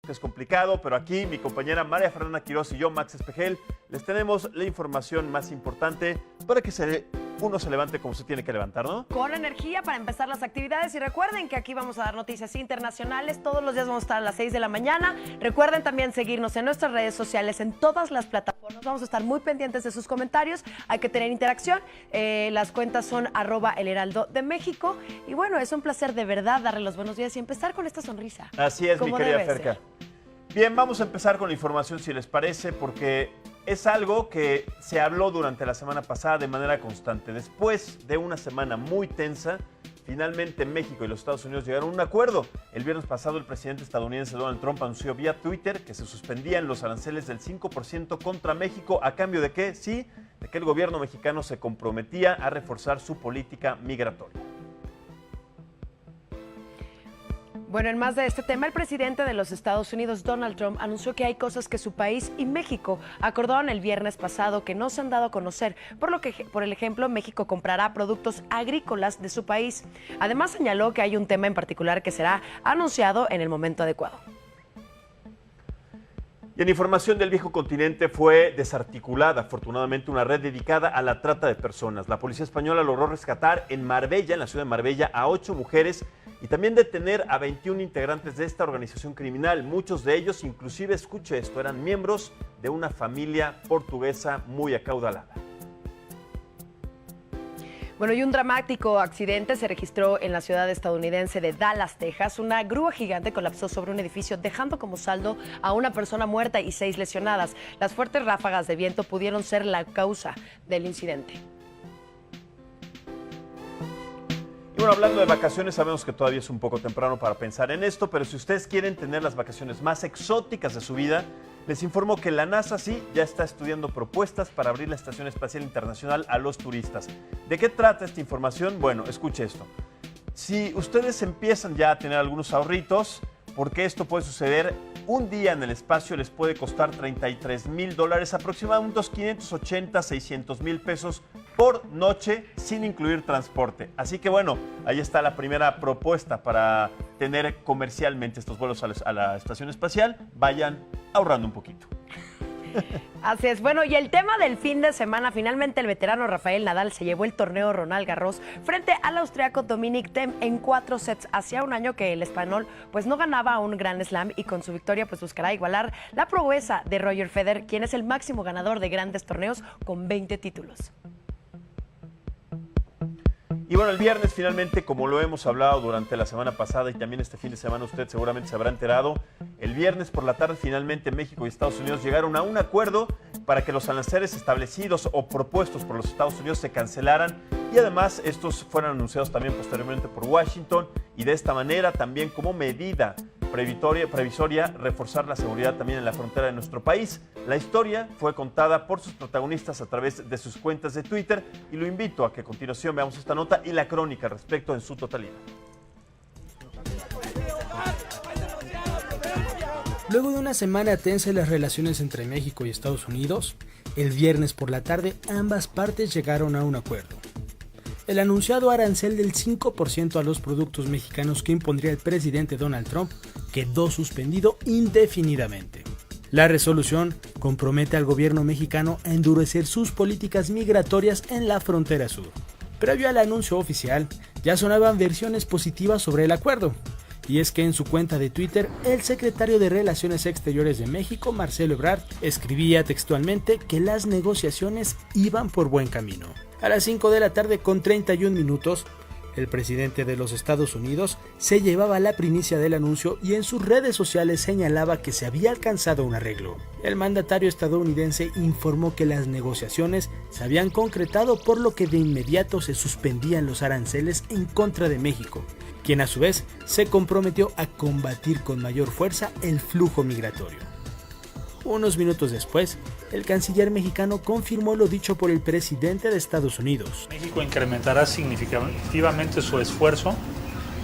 que es complicado, pero aquí mi compañera María Fernanda Quiroz y yo, Max Espejel, les tenemos la información más importante para que uno se levante como se tiene que levantar, ¿no? Con energía para empezar las actividades y recuerden que aquí vamos a dar noticias internacionales, todos los días vamos a estar a las 6 de la mañana. Recuerden también seguirnos en nuestras redes sociales, en todas las plataformas, vamos a estar muy pendientes de sus comentarios, hay que tener interacción, las cuentas son @elheraldo de México y bueno, es un placer de verdad darle los buenos días y empezar con esta sonrisa. Así es, mi querida Ferca. Bien, vamos a empezar con la información, si les parece, porque es algo que se habló durante la semana pasada de manera constante. Después de una semana muy tensa, finalmente México y los Estados Unidos llegaron a un acuerdo. El viernes pasado, el presidente estadounidense Donald Trump anunció vía Twitter que se suspendían los aranceles del 5% contra México. ¿A cambio de qué? Sí, de que el gobierno mexicano se comprometía a reforzar su política migratoria. Bueno, en más de este tema, el presidente de los Estados Unidos, Donald Trump, anunció que hay cosas que su país y México acordaron el viernes pasado que no se han dado a conocer, por el ejemplo, México comprará productos agrícolas de su país. Además, señaló que hay un tema en particular que será anunciado en el momento adecuado. Y en información del viejo continente fue desarticulada, afortunadamente, una red dedicada a la trata de personas. La policía española logró rescatar en Marbella, en la ciudad de Marbella, a 8 mujeres y también detener a 21 integrantes de esta organización criminal. Muchos de ellos, inclusive, escuche esto, eran miembros de una familia portuguesa muy acaudalada. Bueno, y un dramático accidente se registró en la ciudad estadounidense de Dallas, Texas. Una grúa gigante colapsó sobre un edificio, dejando como saldo a una persona muerta y 6 lesionadas. Las fuertes ráfagas de viento pudieron ser la causa del incidente. Y bueno, hablando de vacaciones, sabemos que todavía es un poco temprano para pensar en esto, pero si ustedes quieren tener las vacaciones más exóticas de su vida, les informo que la NASA sí ya está estudiando propuestas para abrir la Estación Espacial Internacional a los turistas. ¿De qué trata esta información? Bueno, escuche esto. Si ustedes empiezan ya a tener algunos ahorritos, porque esto puede suceder, un día en el espacio les puede costar $33,000, aproximadamente unos 580, 600 mil pesos por noche, sin incluir transporte. Así que bueno, ahí está la primera propuesta para tener comercialmente estos vuelos a la estación espacial. Vayan ahorrando un poquito. Así es. Bueno, y el tema del fin de semana, finalmente el veterano Rafael Nadal se llevó el torneo Roland Garros frente al austriaco Dominic Thiem en 4 sets. Hacía un año que el español pues no ganaba un Grand Slam y con su victoria pues buscará igualar la proeza de Roger Federer, quien es el máximo ganador de grandes torneos con 20 títulos. Y bueno, el viernes finalmente, como lo hemos hablado durante la semana pasada y también este fin de semana, usted seguramente se habrá enterado, el viernes por la tarde finalmente México y Estados Unidos llegaron a un acuerdo para que los aranceles establecidos o propuestos por los Estados Unidos se cancelaran y además estos fueron anunciados también posteriormente por Washington y de esta manera también como medida previsoria reforzar la seguridad también en la frontera de nuestro país. La historia fue contada por sus protagonistas a través de sus cuentas de Twitter y lo invito a que a continuación veamos esta nota y la crónica al respecto en su totalidad. Luego de una semana tensa en las relaciones entre México y Estados Unidos, el viernes por la tarde ambas partes llegaron a un acuerdo. El anunciado arancel del 5% a los productos mexicanos que impondría el presidente Donald Trump quedó suspendido indefinidamente. La resolución compromete al gobierno mexicano a endurecer sus políticas migratorias en la frontera sur. Previo al anuncio oficial, ya sonaban versiones positivas sobre el acuerdo. Y es que en su cuenta de Twitter, el secretario de Relaciones Exteriores de México, Marcelo Ebrard, escribía textualmente que las negociaciones iban por buen camino. A las 5 de la tarde con 31 minutos, el presidente de los Estados Unidos se llevaba la primicia del anuncio y en sus redes sociales señalaba que se había alcanzado un arreglo. El mandatario estadounidense informó que las negociaciones se habían concretado, por lo que de inmediato se suspendían los aranceles en contra de México, quien a su vez se comprometió a combatir con mayor fuerza el flujo migratorio. Unos minutos después, el canciller mexicano confirmó lo dicho por el presidente de Estados Unidos. México incrementará significativamente su esfuerzo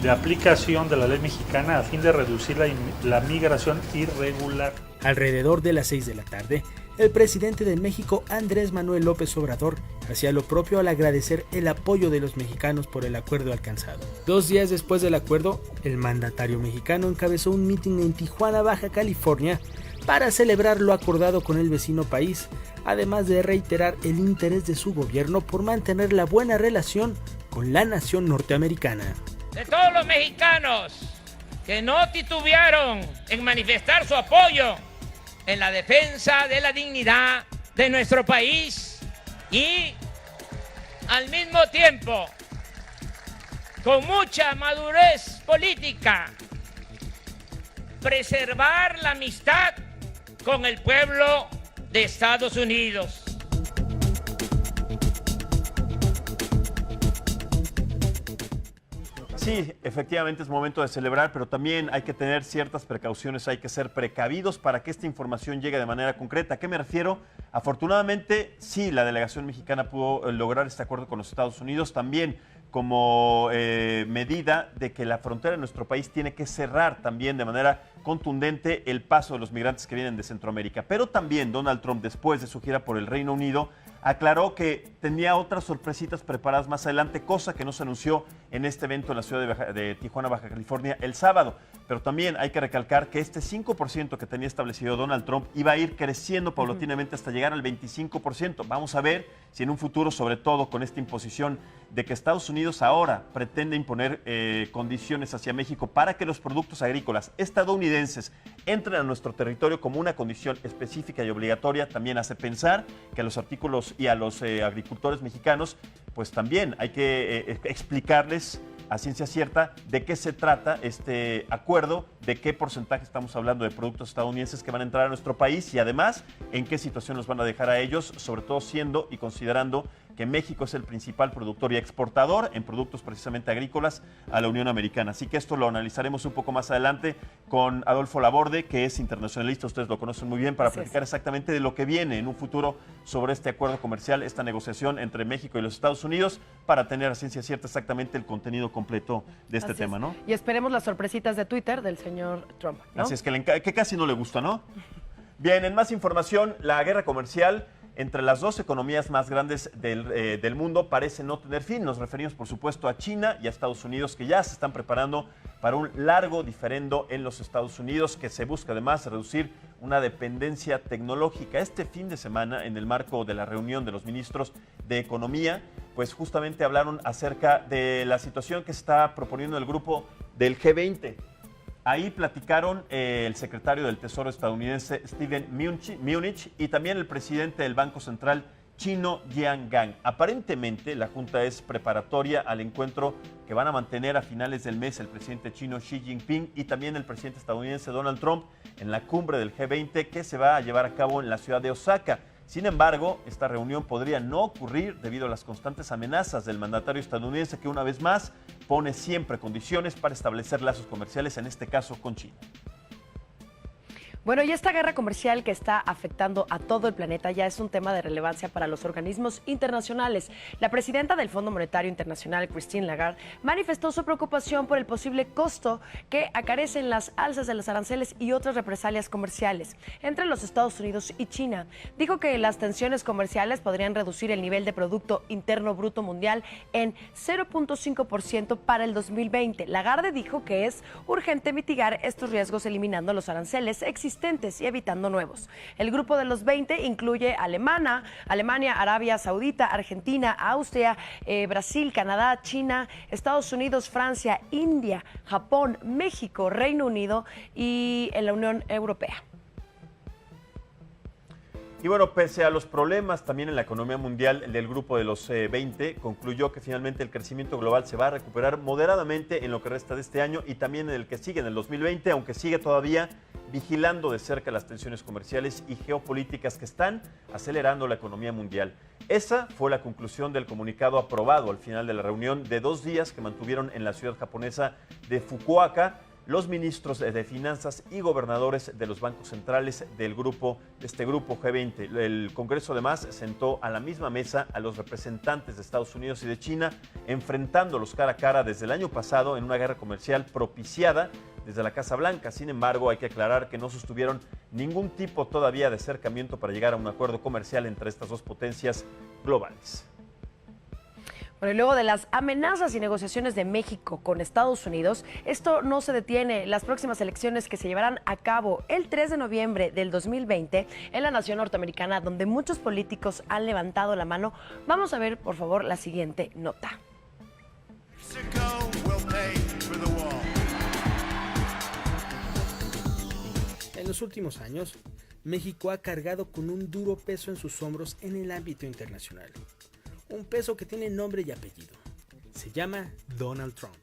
de aplicación de la ley mexicana a fin de reducir la migración irregular. Alrededor de las 6 de la tarde, el presidente de México, Andrés Manuel López Obrador, hacía lo propio al agradecer el apoyo de los mexicanos por el acuerdo alcanzado. 2 días después del acuerdo, el mandatario mexicano encabezó un mitin en Tijuana, Baja California, para celebrar lo acordado con el vecino país, además de reiterar el interés de su gobierno por mantener la buena relación con la nación norteamericana. De todos los mexicanos que no titubearon en manifestar su apoyo en la defensa de la dignidad de nuestro país y al mismo tiempo con mucha madurez política preservar la amistad con el pueblo de Estados Unidos. Sí, efectivamente es momento de celebrar, pero también hay que tener ciertas precauciones, hay que ser precavidos para que esta información llegue de manera concreta. ¿A qué me refiero? Afortunadamente, sí, la delegación mexicana pudo lograr este acuerdo con los Estados Unidos, también como medida de que la frontera de nuestro país tiene que cerrar también de manera contundente el paso de los migrantes que vienen de Centroamérica. Pero también Donald Trump, después de su gira por el Reino Unido, aclaró que tenía otras sorpresitas preparadas más adelante, cosa que no se anunció en este evento en la ciudad de Tijuana, Baja California, el sábado. Pero también hay que recalcar que este 5% que tenía establecido Donald Trump iba a ir creciendo paulatinamente hasta llegar al 25%. Vamos a ver si en un futuro, sobre todo con esta imposición de que Estados Unidos ahora pretende imponer condiciones hacia México para que los productos agrícolas estadounidenses entren a nuestro territorio como una condición específica y obligatoria, también hace pensar que a los artículos y a los agricultores mexicanos, pues también hay que explicarles a ciencia cierta de qué se trata este acuerdo, de qué porcentaje estamos hablando de productos estadounidenses que van a entrar a nuestro país y además en qué situación nos van a dejar a ellos, sobre todo siendo y considerando que México es el principal productor y exportador en productos precisamente agrícolas a la Unión Americana. Así que esto lo analizaremos un poco más adelante con Adolfo Laborde, que es internacionalista, ustedes lo conocen muy bien, para platicar exactamente de lo que viene en un futuro sobre este acuerdo comercial, esta negociación entre México y los Estados Unidos, para tener a ciencia cierta exactamente el contenido completo de este tema, ¿no? Y esperemos las sorpresitas de Twitter del señor Trump, ¿no? Así es que casi no le gusta, ¿no? Bien, en más información, la guerra comercial entre las dos economías más grandes del mundo parece no tener fin. Nos referimos, por supuesto, a China y a Estados Unidos, que ya se están preparando para un largo diferendo en los Estados Unidos, que se busca además reducir una dependencia tecnológica. Este fin de semana, en el marco de la reunión de los ministros de Economía, pues justamente hablaron acerca de la situación que se está proponiendo el grupo del G20. Ahí platicaron el secretario del Tesoro estadounidense, Steven Mnuchin, y también el presidente del Banco Central chino, Jiang Gang. Aparentemente, la junta es preparatoria al encuentro que van a mantener a finales del mes el presidente chino Xi Jinping y también el presidente estadounidense Donald Trump en la cumbre del G20 que se va a llevar a cabo en la ciudad de Osaka. Sin embargo, esta reunión podría no ocurrir debido a las constantes amenazas del mandatario estadounidense que una vez más pone siempre condiciones para establecer lazos comerciales, en este caso con China. Bueno, y esta guerra comercial que está afectando a todo el planeta ya es un tema de relevancia para los organismos internacionales. La presidenta del Fondo Monetario Internacional, Christine Lagarde, manifestó su preocupación por el posible costo que acarecen las alzas de los aranceles y otras represalias comerciales entre los Estados Unidos y China. Dijo que las tensiones comerciales podrían reducir el nivel de Producto Interno Bruto Mundial en 0.5% para el 2020. Lagarde dijo que es urgente mitigar estos riesgos eliminando los aranceles existentes y evitando nuevos. El grupo de los 20 incluye Alemania, Arabia Saudita, Argentina, Austria, Brasil, Canadá, China, Estados Unidos, Francia, India, Japón, México, Reino Unido y en la Unión Europea. Y bueno, pese a los problemas también en la economía mundial, del grupo de los 20 concluyó que finalmente el crecimiento global se va a recuperar moderadamente en lo que resta de este año y también en el que sigue, en el 2020, aunque sigue todavía vigilando de cerca las tensiones comerciales y geopolíticas que están acelerando la economía mundial. Esa fue la conclusión del comunicado aprobado al final de la reunión de 2 días que mantuvieron en la ciudad japonesa de Fukuoka los ministros de Finanzas y gobernadores de los bancos centrales de este grupo G20. El Congreso además sentó a la misma mesa a los representantes de Estados Unidos y de China, enfrentándolos cara a cara desde el año pasado en una guerra comercial propiciada desde la Casa Blanca. Sin embargo, hay que aclarar que no sostuvieron ningún tipo todavía de acercamiento para llegar a un acuerdo comercial entre estas dos potencias globales. Bueno, y luego de las amenazas y negociaciones de México con Estados Unidos, esto no se detiene. Las próximas elecciones que se llevarán a cabo el 3 de noviembre del 2020 en la nación norteamericana, donde muchos políticos han levantado la mano. Vamos a ver, por favor, la siguiente nota. En los últimos años, México ha cargado con un duro peso en sus hombros en el ámbito internacional. Un peso que tiene nombre y apellido. Se llama Donald Trump.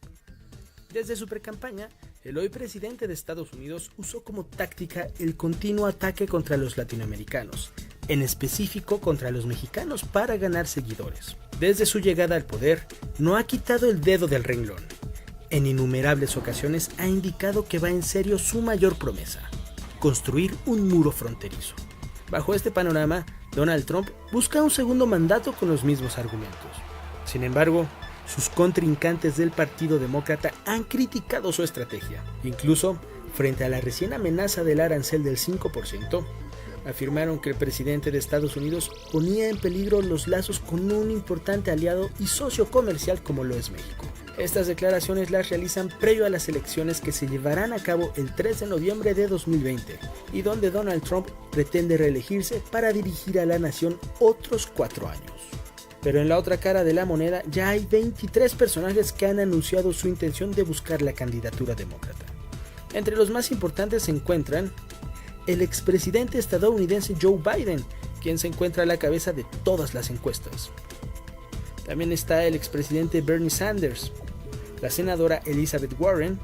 Desde su precampaña, el hoy presidente de Estados Unidos usó como táctica el continuo ataque contra los latinoamericanos, en específico contra los mexicanos, para ganar seguidores. Desde su llegada al poder, no ha quitado el dedo del renglón. En innumerables ocasiones ha indicado que va en serio su mayor promesa: construir un muro fronterizo. Bajo este panorama, Donald Trump busca un segundo mandato con los mismos argumentos. Sin embargo, sus contrincantes del Partido Demócrata han criticado su estrategia. Incluso, frente a la recién amenaza del arancel del 5%, afirmaron que el presidente de Estados Unidos ponía en peligro los lazos con un importante aliado y socio comercial como lo es México. Estas declaraciones las realizan previo a las elecciones que se llevarán a cabo el 3 de noviembre de 2020 y donde Donald Trump pretende reelegirse para dirigir a la nación otros 4 años. Pero en la otra cara de la moneda ya hay 23 personajes que han anunciado su intención de buscar la candidatura demócrata. Entre los más importantes se encuentran el expresidente estadounidense Joe Biden, quien se encuentra a la cabeza de todas las encuestas. También está el expresidente Bernie Sanders, la senadora Elizabeth Warren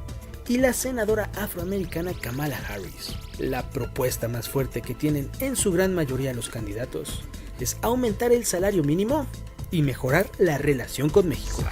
y la senadora afroamericana Kamala Harris. La propuesta más fuerte que tienen en su gran mayoría los candidatos es aumentar el salario mínimo y mejorar la relación con México.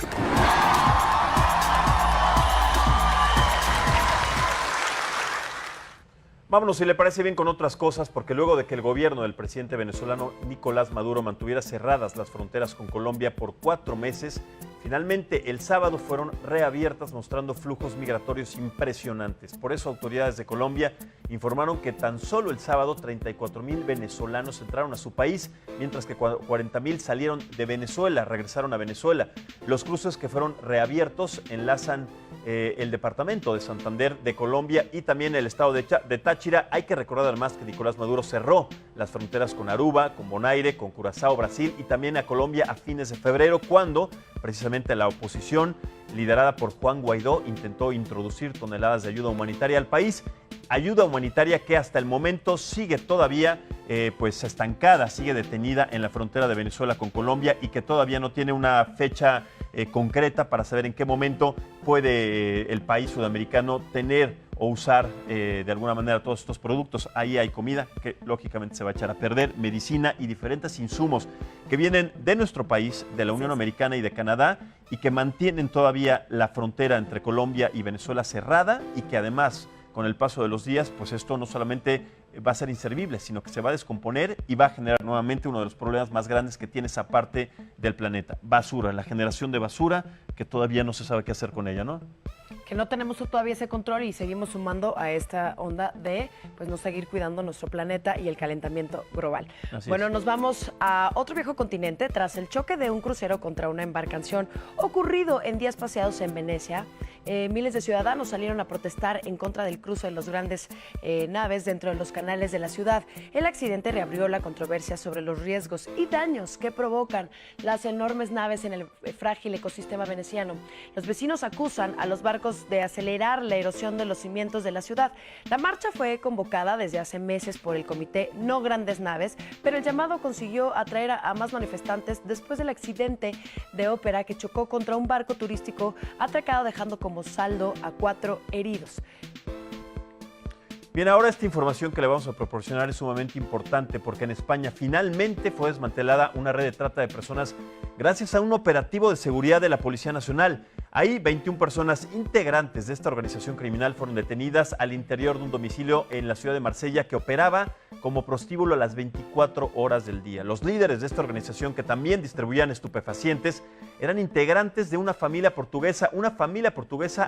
Vámonos, si le parece bien, con otras cosas, porque luego de que el gobierno del presidente venezolano Nicolás Maduro mantuviera cerradas las fronteras con Colombia por 4 meses, finalmente el sábado fueron reabiertas, mostrando flujos migratorios impresionantes. Por eso autoridades de Colombia informaron que tan solo el sábado 34,000 venezolanos entraron a su país, mientras que 40,000 salieron de Venezuela, regresaron a Venezuela. Los cruces que fueron reabiertos enlazan el departamento de Santander de Colombia y también el estado de Táchira. Hay que recordar además que Nicolás Maduro cerró las fronteras con Aruba, con Bonaire, con Curazao, Brasil y también a Colombia a fines de febrero, cuando precisamente la oposición, liderada por Juan Guaidó, intentó introducir toneladas de ayuda humanitaria al país. Ayuda humanitaria que hasta el momento sigue todavía estancada, sigue detenida en la frontera de Venezuela con Colombia y que todavía no tiene una fecha concreta para saber en qué momento puede el país sudamericano tener o usar de alguna manera todos estos productos. Ahí hay comida que lógicamente se va a echar a perder, medicina y diferentes insumos que vienen de nuestro país, de la Unión Americana y de Canadá, y que mantienen todavía la frontera entre Colombia y Venezuela cerrada, y que además, con el paso de los días, pues esto no solamente va a ser inservible, sino que se va a descomponer y va a generar nuevamente uno de los problemas más grandes que tiene esa parte del planeta: basura, la generación de basura, que todavía no se sabe qué hacer con ella, ¿no? Que no tenemos todavía ese control y seguimos sumando a esta onda de no seguir cuidando nuestro planeta y el calentamiento global. Bueno, nos vamos a otro viejo continente. Tras el choque de un crucero contra una embarcación ocurrido en días pasados en Venecia, miles de ciudadanos salieron a protestar en contra del cruce de los grandes naves dentro de los canales de la ciudad. El accidente reabrió la controversia sobre los riesgos y daños que provocan las enormes naves en el frágil ecosistema veneciano. Los vecinos acusan a los barcos de acelerar la erosión de los cimientos de la ciudad. La marcha fue convocada desde hace meses por el comité No Grandes Naves, pero el llamado consiguió atraer a más manifestantes después del accidente de ópera que chocó contra un barco turístico atracado, dejando como saldo a 4 heridos. Bien, ahora esta información que le vamos a proporcionar es sumamente importante, porque en España finalmente fue desmantelada una red de trata de personas gracias a un operativo de seguridad de la Policía Nacional. Ahí 21 personas integrantes de esta organización criminal fueron detenidas al interior de un domicilio en la ciudad de Marsella que operaba como prostíbulo a las 24 horas del día. Los líderes de esta organización, que también distribuían estupefacientes, eran integrantes de una familia portuguesa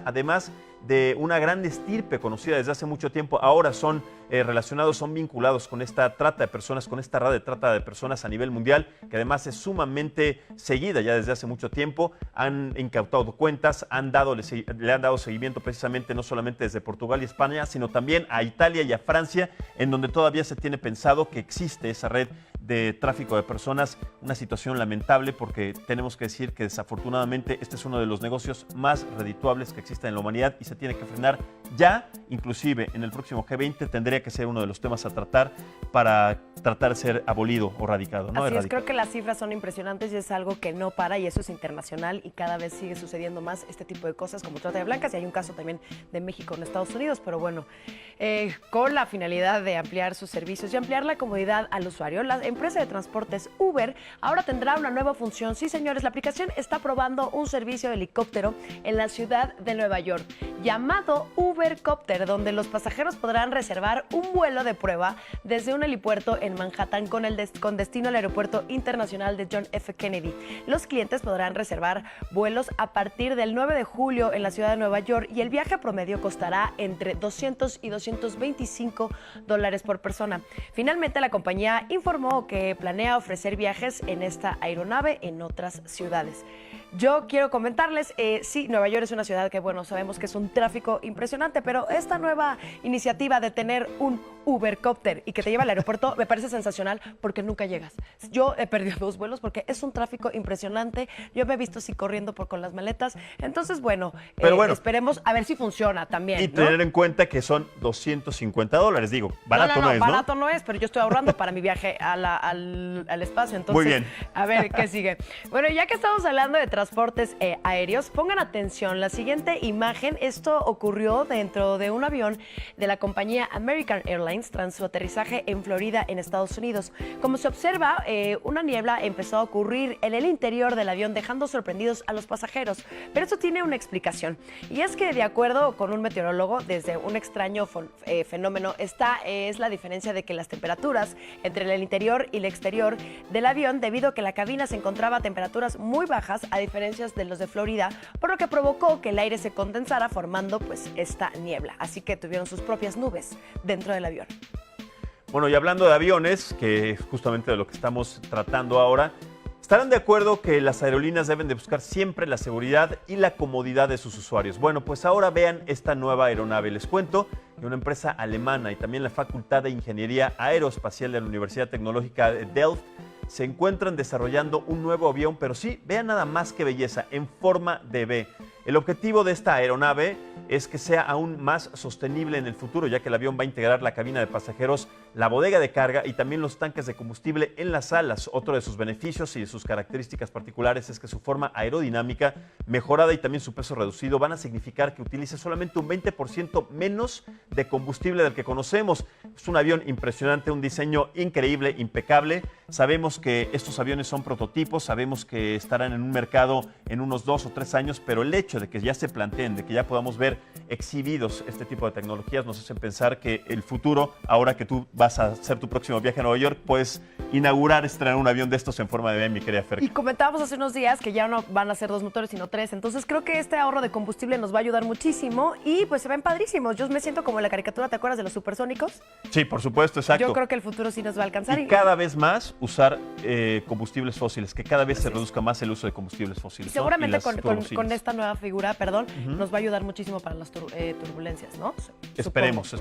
además de una gran estirpe conocida desde hace mucho tiempo. Ahora son relacionados, son vinculados con esta trata de personas, con esta red de trata de personas a nivel mundial, que además es sumamente seguida ya desde hace mucho tiempo. Han incautado cuentas, le han dado seguimiento precisamente no solamente desde Portugal y España, sino también a Italia y a Francia, en donde todavía se tiene pensado que existe esa red de tráfico de personas. Una situación lamentable, porque tenemos que decir que desafortunadamente este es uno de los negocios más redituables que existen en la humanidad y se tiene que frenar ya. Inclusive en el próximo G20 tendría que ser uno de los temas a tratar para tratar de ser abolido o radicado, ¿no? Así es, creo que las cifras son impresionantes y es algo que no para, y eso es internacional, y cada vez sigue sucediendo más este tipo de cosas como trata de blancas, y hay un caso también de México en Estados Unidos, pero bueno, con la finalidad de ampliar sus servicios y ampliar la comodidad al usuario, la empresa de transportes Uber ahora tendrá una nueva función. Sí, señores, la aplicación está probando un servicio de helicóptero en la ciudad de Nueva York llamado Ubercopter, donde los pasajeros podrán reservar un vuelo de prueba desde un helipuerto en Manhattan con destino al Aeropuerto Internacional de John F. Kennedy. Los clientes podrán reservar vuelos a partir del 9 de julio en la ciudad de Nueva York, y el viaje promedio costará entre $200 y $225 por persona. Finalmente, la compañía informó que planea ofrecer viajes en esta aeronave en otras ciudades. Yo quiero comentarles, sí, Nueva York es una ciudad que, bueno, sabemos que es un tráfico impresionante, pero esta nueva iniciativa de tener un Ubercopter y que te lleva al aeropuerto me parece sensacional, porque nunca llegas. Yo he perdido 2 vuelos porque es un tráfico impresionante. Yo me he visto así corriendo con las maletas. Entonces, bueno, esperemos a ver si funciona también, y ¿no? tener en cuenta que son $250, digo, barato no es, ¿no? Barato no es, pero yo estoy ahorrando para mi viaje al espacio. Entonces, muy bien. A ver qué sigue. Bueno, ya que estamos hablando de transportes aéreos, pongan atención. La siguiente imagen, esto ocurrió dentro de un avión de la compañía American Airlines tras su aterrizaje en Florida, en Estados Unidos. Como se observa, una niebla empezó a ocurrir en el interior del avión, dejando sorprendidos a los pasajeros. Pero esto tiene una explicación, y es que, de acuerdo con un meteorólogo, desde un extraño fenómeno, esta es la diferencia de que las temperaturas entre el interior y el exterior del avión, debido a que la cabina se encontraba a temperaturas muy bajas, a diferencia de los de Florida, por lo que provocó que el aire se condensara, formando pues esta niebla. Así que tuvieron sus propias nubes dentro del avión. Bueno, y hablando de aviones, que es justamente de lo que estamos tratando ahora, ¿estarán de acuerdo que las aerolíneas deben de buscar siempre la seguridad y la comodidad de sus usuarios? Bueno, pues ahora vean esta nueva aeronave. Les cuento que una empresa alemana y también la Facultad de Ingeniería Aeroespacial de la Universidad Tecnológica de Delft se encuentran desarrollando un nuevo avión, pero sí, vean nada más que belleza, en forma de V. El objetivo de esta aeronave es que sea aún más sostenible en el futuro, ya que el avión va a integrar la cabina de pasajeros, la bodega de carga y también los tanques de combustible en las alas. Otro de sus beneficios y de sus características particulares es que su forma aerodinámica mejorada y también su peso reducido van a significar que utilice solamente un 20% menos de combustible del que conocemos. Es un avión impresionante, un diseño increíble, impecable. Sabemos que estos aviones son prototipos, sabemos que estarán en un mercado en unos 2 o 3 años, pero el hecho de que ya se planteen, de que ya podamos ver exhibidos este tipo de tecnologías, nos hacen pensar que el futuro, ahora que tú vas a hacer tu próximo viaje a Nueva York, puedes inaugurar, estrenar un avión de estos en forma de V, mi querida Fer. Y comentábamos hace unos días que ya no van a ser 2 motores, sino 3. Entonces creo que este ahorro de combustible nos va a ayudar muchísimo y pues se ven padrísimos. Yo me siento como en la caricatura, ¿te acuerdas de los supersónicos? Sí, por supuesto, exacto. Yo creo que el futuro sí nos va a alcanzar. Y cada vez más usar combustibles fósiles, que cada vez se reduzca más el uso de combustibles fósiles. Y seguramente ¿no? con esta nueva figura, nos va a ayudar muchísimo para las turbulencias, ¿no? Esperemos.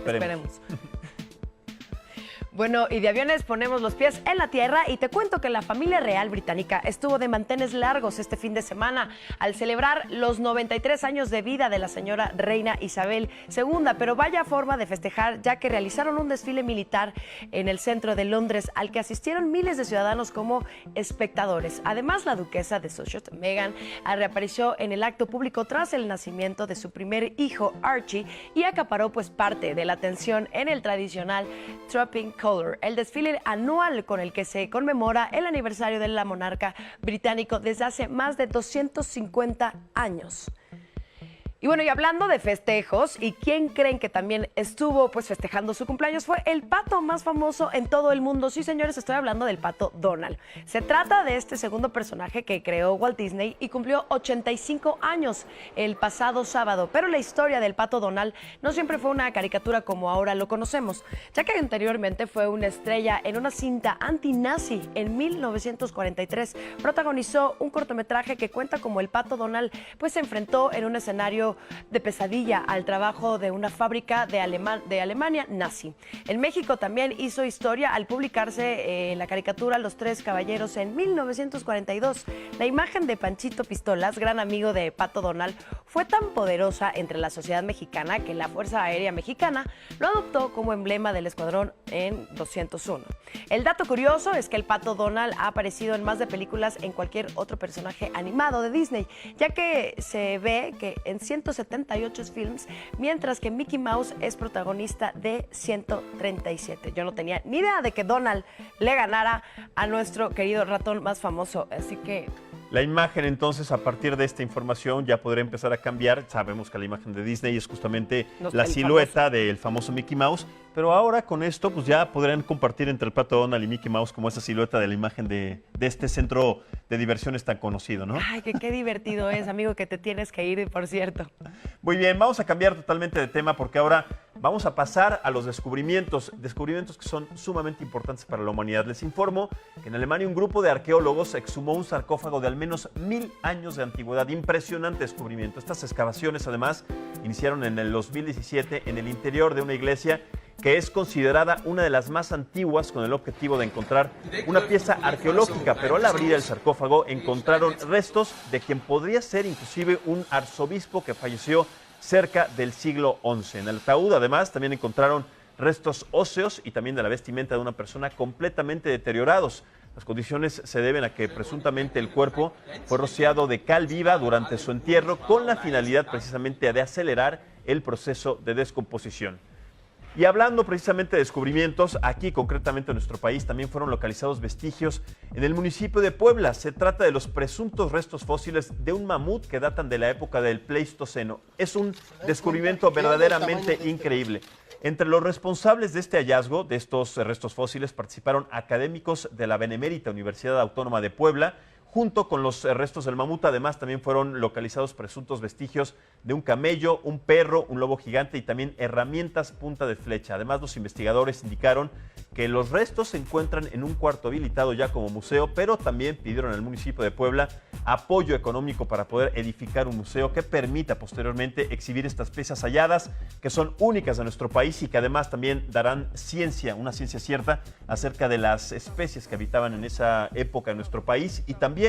Bueno, y de aviones ponemos los pies en la tierra y te cuento que la familia real británica estuvo de manteles largos este fin de semana al celebrar los 93 años de vida de la señora reina Isabel II, pero vaya forma de festejar, ya que realizaron un desfile militar en el centro de Londres al que asistieron miles de ciudadanos como espectadores. Además, la duquesa de Sussex, Meghan, reapareció en el acto público tras el nacimiento de su primer hijo, Archie, y acaparó pues parte de la atención en el tradicional Trooping Color, el desfile anual con el que se conmemora el aniversario de la monarca británico desde hace más de 250 años. Y bueno, y hablando de festejos, ¿y quién creen que también estuvo pues festejando su cumpleaños? Fue el pato más famoso en todo el mundo. Sí, señores, estoy hablando del pato Donald. Se trata de este segundo personaje que creó Walt Disney y cumplió 85 años el pasado sábado. Pero la historia del pato Donald no siempre fue una caricatura como ahora lo conocemos, ya que anteriormente fue una estrella en una cinta anti-nazi. En 1943 protagonizó un cortometraje que cuenta cómo el pato Donald pues se enfrentó en un escenario de pesadilla al trabajo de una fábrica de Alemania nazi. En México también hizo historia al publicarse la caricatura Los Tres Caballeros en 1942. La imagen de Panchito Pistolas, gran amigo de Pato Donald, fue tan poderosa entre la sociedad mexicana que la Fuerza Aérea Mexicana lo adoptó como emblema del escuadrón en 201. El dato curioso es que el Pato Donald ha aparecido en más de películas en cualquier otro personaje animado de Disney, ya que se ve que en 178 films, mientras que Mickey Mouse es protagonista de 137. Yo no tenía ni idea de que Donald le ganara a nuestro querido ratón más famoso, así que... La imagen, entonces, a partir de esta información ya podrá empezar a cambiar. Sabemos que la imagen de Disney es justamente la silueta del famoso Mickey Mouse, pero ahora con esto pues ya podrán compartir entre el Pato Donald y Mickey Mouse como esa silueta de la imagen de este centro de diversiones tan conocido, ¿no? Ay, que qué divertido es, amigo, que te tienes que ir, por cierto. Muy bien, vamos a cambiar totalmente de tema porque ahora vamos a pasar a los descubrimientos que son sumamente importantes para la humanidad. Les informo que en Alemania un grupo de arqueólogos exhumó un sarcófago de al menos 1000 años de antigüedad. Impresionante descubrimiento. Estas excavaciones, además, iniciaron en el 2017 en el interior de una iglesia que es considerada una de las más antiguas, con el objetivo de encontrar una pieza arqueológica, pero al abrir el sarcófago encontraron restos de quien podría ser inclusive un arzobispo que falleció cerca del siglo XI. En el ataúd, además, también encontraron restos óseos y también de la vestimenta de una persona completamente deteriorados. Las condiciones se deben a que presuntamente el cuerpo fue rociado de cal viva durante su entierro con la finalidad precisamente de acelerar el proceso de descomposición. Y hablando precisamente de descubrimientos, aquí concretamente en nuestro país también fueron localizados vestigios en el municipio de Puebla. Se trata de los presuntos restos fósiles de un mamut que datan de la época del Pleistoceno. Es un descubrimiento verdaderamente increíble. Entre los responsables de este hallazgo, de estos restos fósiles, participaron académicos de la Benemérita Universidad Autónoma de Puebla. Junto con los restos del mamut, además, también fueron localizados presuntos vestigios de un camello, un perro, un lobo gigante y también herramientas punta de flecha. Además, los investigadores indicaron que los restos se encuentran en un cuarto habilitado ya como museo, pero también pidieron al municipio de Puebla apoyo económico para poder edificar un museo que permita posteriormente exhibir estas piezas halladas, que son únicas de nuestro país y que además también darán ciencia, una ciencia cierta acerca de las especies que habitaban en esa época en nuestro país y también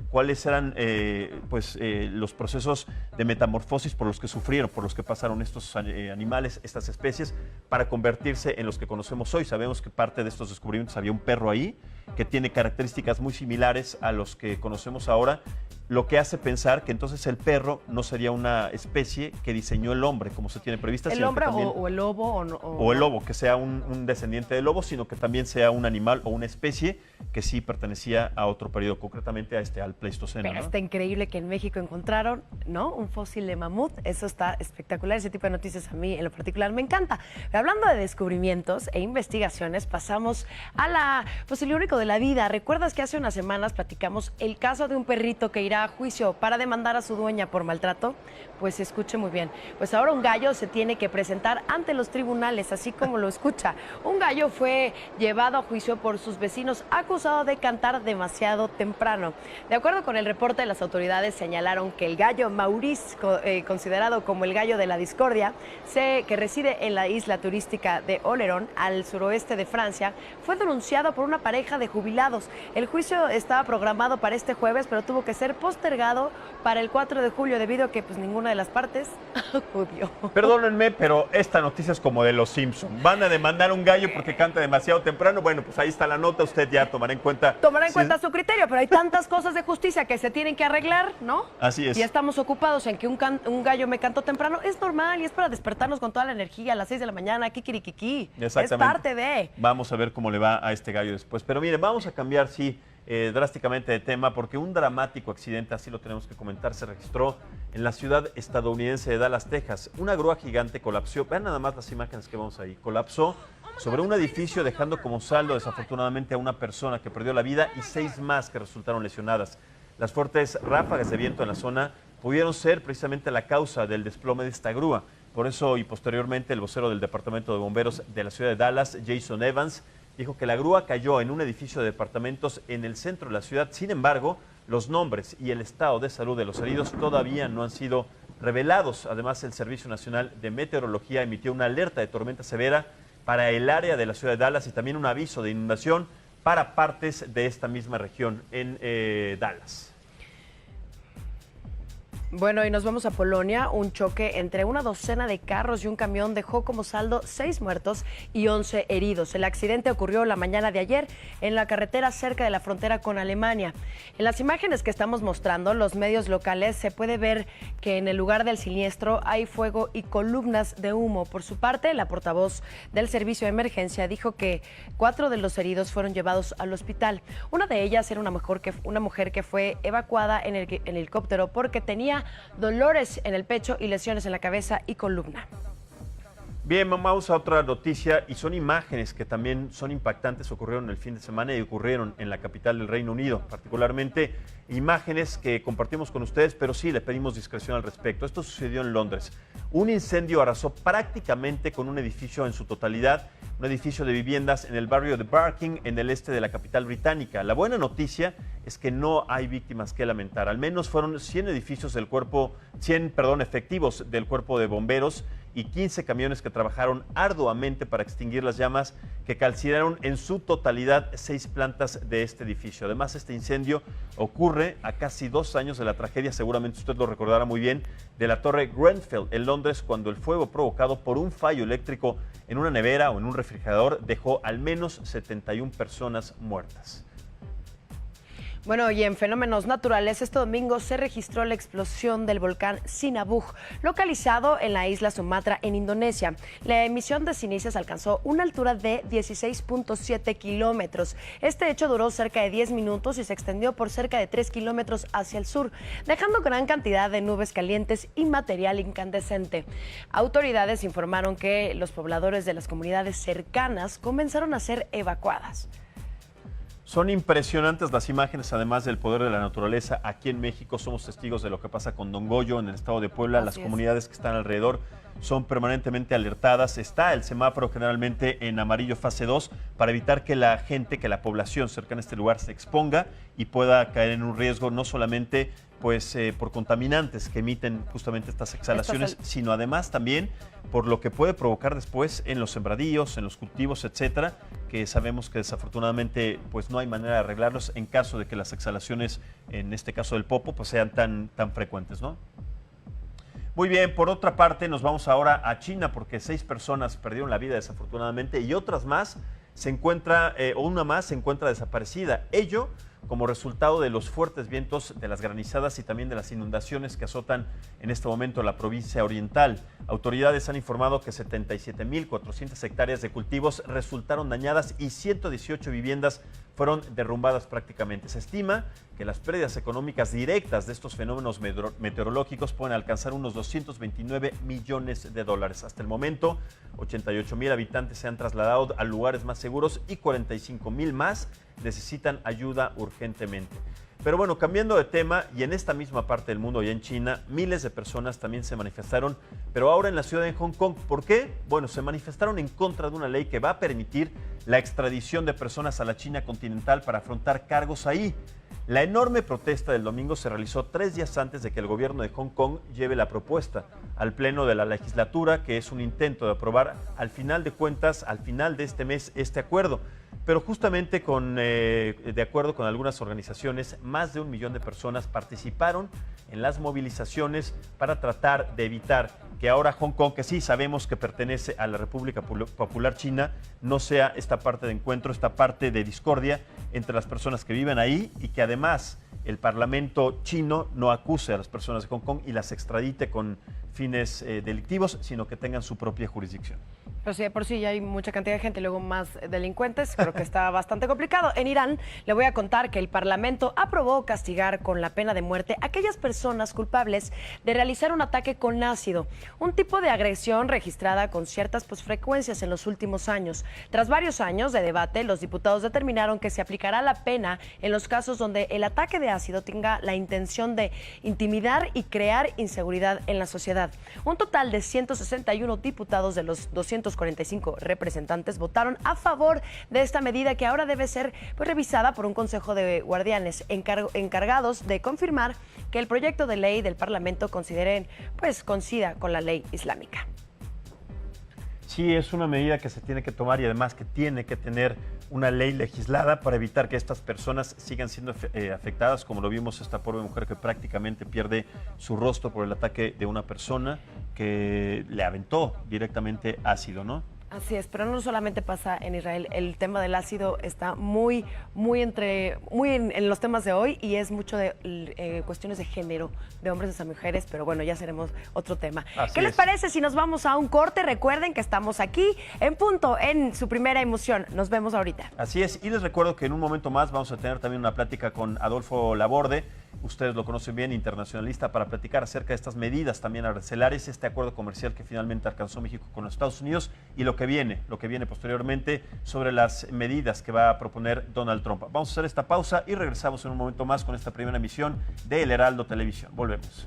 cuáles eran los procesos de metamorfosis por los que sufrieron, por los que pasaron estos animales, estas especies, para convertirse en los que conocemos hoy. Sabemos que parte de estos descubrimientos había un perro ahí que tiene características muy similares a los que conocemos ahora, lo que hace pensar que entonces el perro no sería una especie que diseñó el hombre, como se tiene prevista. ¿El hombre también, o el lobo? O el lobo, que sea un descendiente del lobo, sino que también sea un animal o una especie que sí pertenecía a otro periodo, concretamente al Pleistoceno. Pero ¿no? está increíble que en México encontraron, ¿no?, un fósil de mamut. Eso está espectacular. Ese tipo de noticias a mí en lo particular me encanta. Pero hablando de descubrimientos e investigaciones, pasamos a el único de la vida. ¿Recuerdas que hace unas semanas platicamos el caso de un perrito que irá a juicio para demandar a su dueña por maltrato? Pues escuche muy bien. Pues ahora un gallo se tiene que presentar ante los tribunales, así como lo escucha. Un gallo fue llevado a juicio por sus vecinos acusado de cantar demasiado temprano. De acuerdo con el reporte, las autoridades señalaron que el gallo Maurice, considerado como el gallo de la discordia, que reside en la isla turística de Oléron, al suroeste de Francia, fue denunciado por una pareja de jubilados. El juicio estaba programado para este jueves, pero tuvo que ser postergado para el 4 de julio debido a que pues ninguna de las partes acudió. Perdónenme, pero esta noticia es como de los Simpson. Van a demandar a un gallo porque canta demasiado temprano. Bueno, pues ahí está la nota, usted ya tomará en cuenta. Tomará en cuenta su criterio, pero hay tantas cosas de justicia que se tienen que arreglar, ¿no? Así es. Y estamos ocupados en que un gallo me cantó temprano. Es normal y es para despertarnos con toda la energía a las 6 de la mañana, kikirikiki. Exactamente. Es parte de... Vamos a ver cómo le va a este gallo después. Pero miren, vamos a cambiar, sí, drásticamente de tema porque un dramático accidente, así lo tenemos que comentar, se registró en la ciudad estadounidense de Dallas, Texas. Una grúa gigante colapsó, vean nada más las imágenes que vemos ahí, colapsó sobre un edificio dejando como saldo desafortunadamente a una persona que perdió la vida y 6 más que resultaron lesionadas. Las fuertes ráfagas de viento en la zona pudieron ser precisamente la causa del desplome de esta grúa. Por eso y posteriormente el vocero del Departamento de Bomberos de la ciudad de Dallas, Jason Evans, dijo que la grúa cayó en un edificio de departamentos en el centro de la ciudad. Sin embargo, los nombres y el estado de salud de los heridos todavía no han sido revelados. Además, el Servicio Nacional de Meteorología emitió una alerta de tormenta severa para el área de la ciudad de Dallas y también un aviso de inundación para partes de esta misma región en Dallas. Bueno, y nos vamos a Polonia. Un choque entre una docena de carros y un camión dejó como saldo 6 muertos y 11 heridos. El accidente ocurrió la mañana de ayer en la carretera cerca de la frontera con Alemania. En las imágenes que estamos mostrando, los medios locales, se puede ver que en el lugar del siniestro hay fuego y columnas de humo. Por su parte, la portavoz del servicio de emergencia dijo que 4 de los heridos fueron llevados al hospital. Una de ellas era una mujer que fue evacuada en el helicóptero porque tenía dolores en el pecho y lesiones en la cabeza y columna. Bien, vamos a otra noticia y son imágenes que también son impactantes, ocurrieron el fin de semana y ocurrieron en la capital del Reino Unido, particularmente imágenes que compartimos con ustedes, pero sí le pedimos discreción al respecto. Esto sucedió en Londres. Un incendio arrasó prácticamente con un edificio en su totalidad, un edificio de viviendas en el barrio de Barking, en el este de la capital británica. La buena noticia es que no hay víctimas que lamentar. Al menos fueron 100 efectivos del cuerpo de bomberos y 15 camiones que trabajaron arduamente para extinguir las llamas que calcinaron en su totalidad 6 plantas de este edificio. Además, este incendio ocurre a casi 2 años de la tragedia, seguramente usted lo recordará muy bien, de la torre Grenfell en Londres, cuando el fuego provocado por un fallo eléctrico en una nevera o en un refrigerador dejó al menos 71 personas muertas. Bueno, y en fenómenos naturales, este domingo se registró la explosión del volcán Sinabung, localizado en la isla Sumatra, en Indonesia. La emisión de cenizas alcanzó una altura de 16.7 kilómetros. Este hecho duró cerca de 10 minutos y se extendió por cerca de 3 kilómetros hacia el sur, dejando gran cantidad de nubes calientes y material incandescente. Autoridades informaron que los pobladores de las comunidades cercanas comenzaron a ser evacuadas. Son impresionantes las imágenes, además del poder de la naturaleza. Aquí en México somos testigos de lo que pasa con Don Goyo, en el estado de Puebla. Las comunidades que están alrededor son permanentemente alertadas. Está el semáforo generalmente en amarillo fase 2 para evitar que la gente, que la población cercana a este lugar se exponga y pueda caer en un riesgo no solamente por contaminantes que emiten justamente estas exhalaciones, sino además también por lo que puede provocar después en los sembradíos, en los cultivos, etcétera, que sabemos que desafortunadamente pues no hay manera de arreglarlos en caso de que las exhalaciones, en este caso del popo, pues sean tan frecuentes, ¿no? Muy bien, por otra parte nos vamos ahora a China porque 6 personas perdieron la vida desafortunadamente y otras más una más se encuentra desaparecida. Ello como resultado de los fuertes vientos, de las granizadas y también de las inundaciones que azotan en este momento la provincia oriental. Autoridades han informado que 77.400 hectáreas de cultivos resultaron dañadas y 118 viviendas fueron derrumbadas prácticamente. Se estima que las pérdidas económicas directas de estos fenómenos meteorológicos pueden alcanzar unos 229 millones de dólares. Hasta el momento, 88,000 habitantes se han trasladado a lugares más seguros y 45,000 más necesitan ayuda urgentemente. Pero bueno, cambiando de tema, y en esta misma parte del mundo, ya en China, miles de personas también se manifestaron, pero ahora en la ciudad de Hong Kong. ¿Por qué? Bueno, se manifestaron en contra de una ley que va a permitir la extradición de personas a la China continental para afrontar cargos ahí. La enorme protesta del domingo se realizó 3 días antes de que el gobierno de Hong Kong lleve la propuesta al pleno de la legislatura, que es un intento de aprobar al final de cuentas, al final de este mes, este acuerdo. Pero justamente de acuerdo con algunas organizaciones, más de 1 millón de personas participaron en las movilizaciones para tratar de evitar que ahora Hong Kong, que sí sabemos que pertenece a la República Popular China, no sea esta parte de encuentro, esta parte de discordia entre las personas que viven ahí y que además el Parlamento chino no acuse a las personas de Hong Kong y las extradite con fines delictivos, sino que tengan su propia jurisdicción. Pero sí, de por sí ya hay mucha cantidad de gente, luego más delincuentes, creo que está bastante complicado. En Irán le voy a contar que el Parlamento aprobó castigar con la pena de muerte a aquellas personas culpables de realizar un ataque con ácido, un tipo de agresión registrada con ciertas frecuencias en los últimos años. Tras varios años de debate, los diputados determinaron que se aplicará la pena en los casos donde el ataque de ácido tenga la intención de intimidar y crear inseguridad en la sociedad. Un total de 161 diputados de los 245 representantes votaron a favor de esta medida, que ahora debe ser revisada por un consejo de guardianes encargados de confirmar que el proyecto de ley del Parlamento coincida con la ley islámica. Sí, es una medida que se tiene que tomar y además que tiene que tener una ley legislada para evitar que estas personas sigan siendo afectadas, como lo vimos esta pobre mujer que prácticamente pierde su rostro por el ataque de una persona que le aventó directamente ácido, ¿no? Así es, pero no solamente pasa en Israel, el tema del ácido está muy en los temas de hoy, y es mucho de cuestiones de género, de hombres a mujeres, pero bueno, ya seremos otro tema. ¿Qué les parece si nos vamos a un corte? Recuerden que estamos aquí en punto, en su primera emoción. Nos vemos ahorita. Así es, y les recuerdo que en un momento más vamos a tener también una plática con Adolfo Laborde. Ustedes lo conocen bien, internacionalista, para platicar acerca de estas medidas también arancelares, este acuerdo comercial que finalmente alcanzó México con los Estados Unidos y lo que viene posteriormente sobre las medidas que va a proponer Donald Trump. Vamos a hacer esta pausa y regresamos en un momento más con esta primera emisión de El Heraldo Televisión. Volvemos.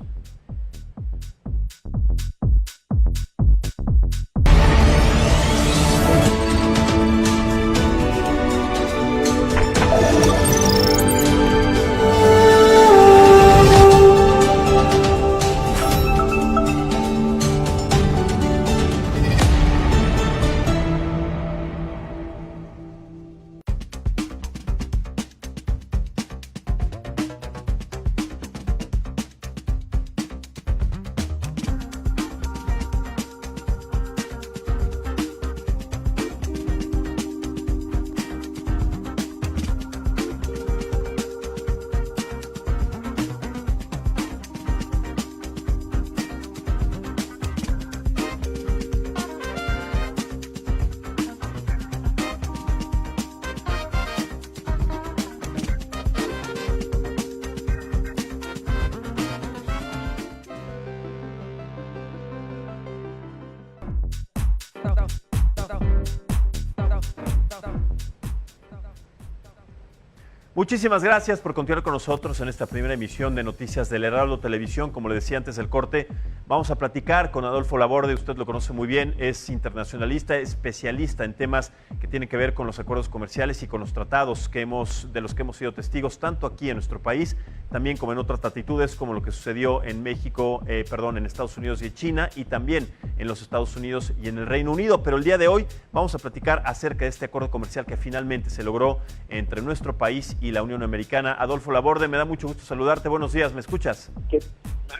Muchísimas gracias por continuar con nosotros en esta primera emisión de Noticias del Heraldo Televisión. Como le decía antes del corte, vamos a platicar con Adolfo Laborde. Usted lo conoce muy bien, es internacionalista, especialista en temas que tienen que ver con los acuerdos comerciales y con los tratados de los que hemos sido testigos, tanto aquí en nuestro país, también como en otras latitudes, como lo que sucedió en en Estados Unidos y China, y también en los Estados Unidos y en el Reino Unido. Pero el día de hoy vamos a platicar acerca de este acuerdo comercial que finalmente se logró entre nuestro país y la Unión Americana. Adolfo Laborde, me da mucho gusto saludarte. Buenos días, ¿me escuchas?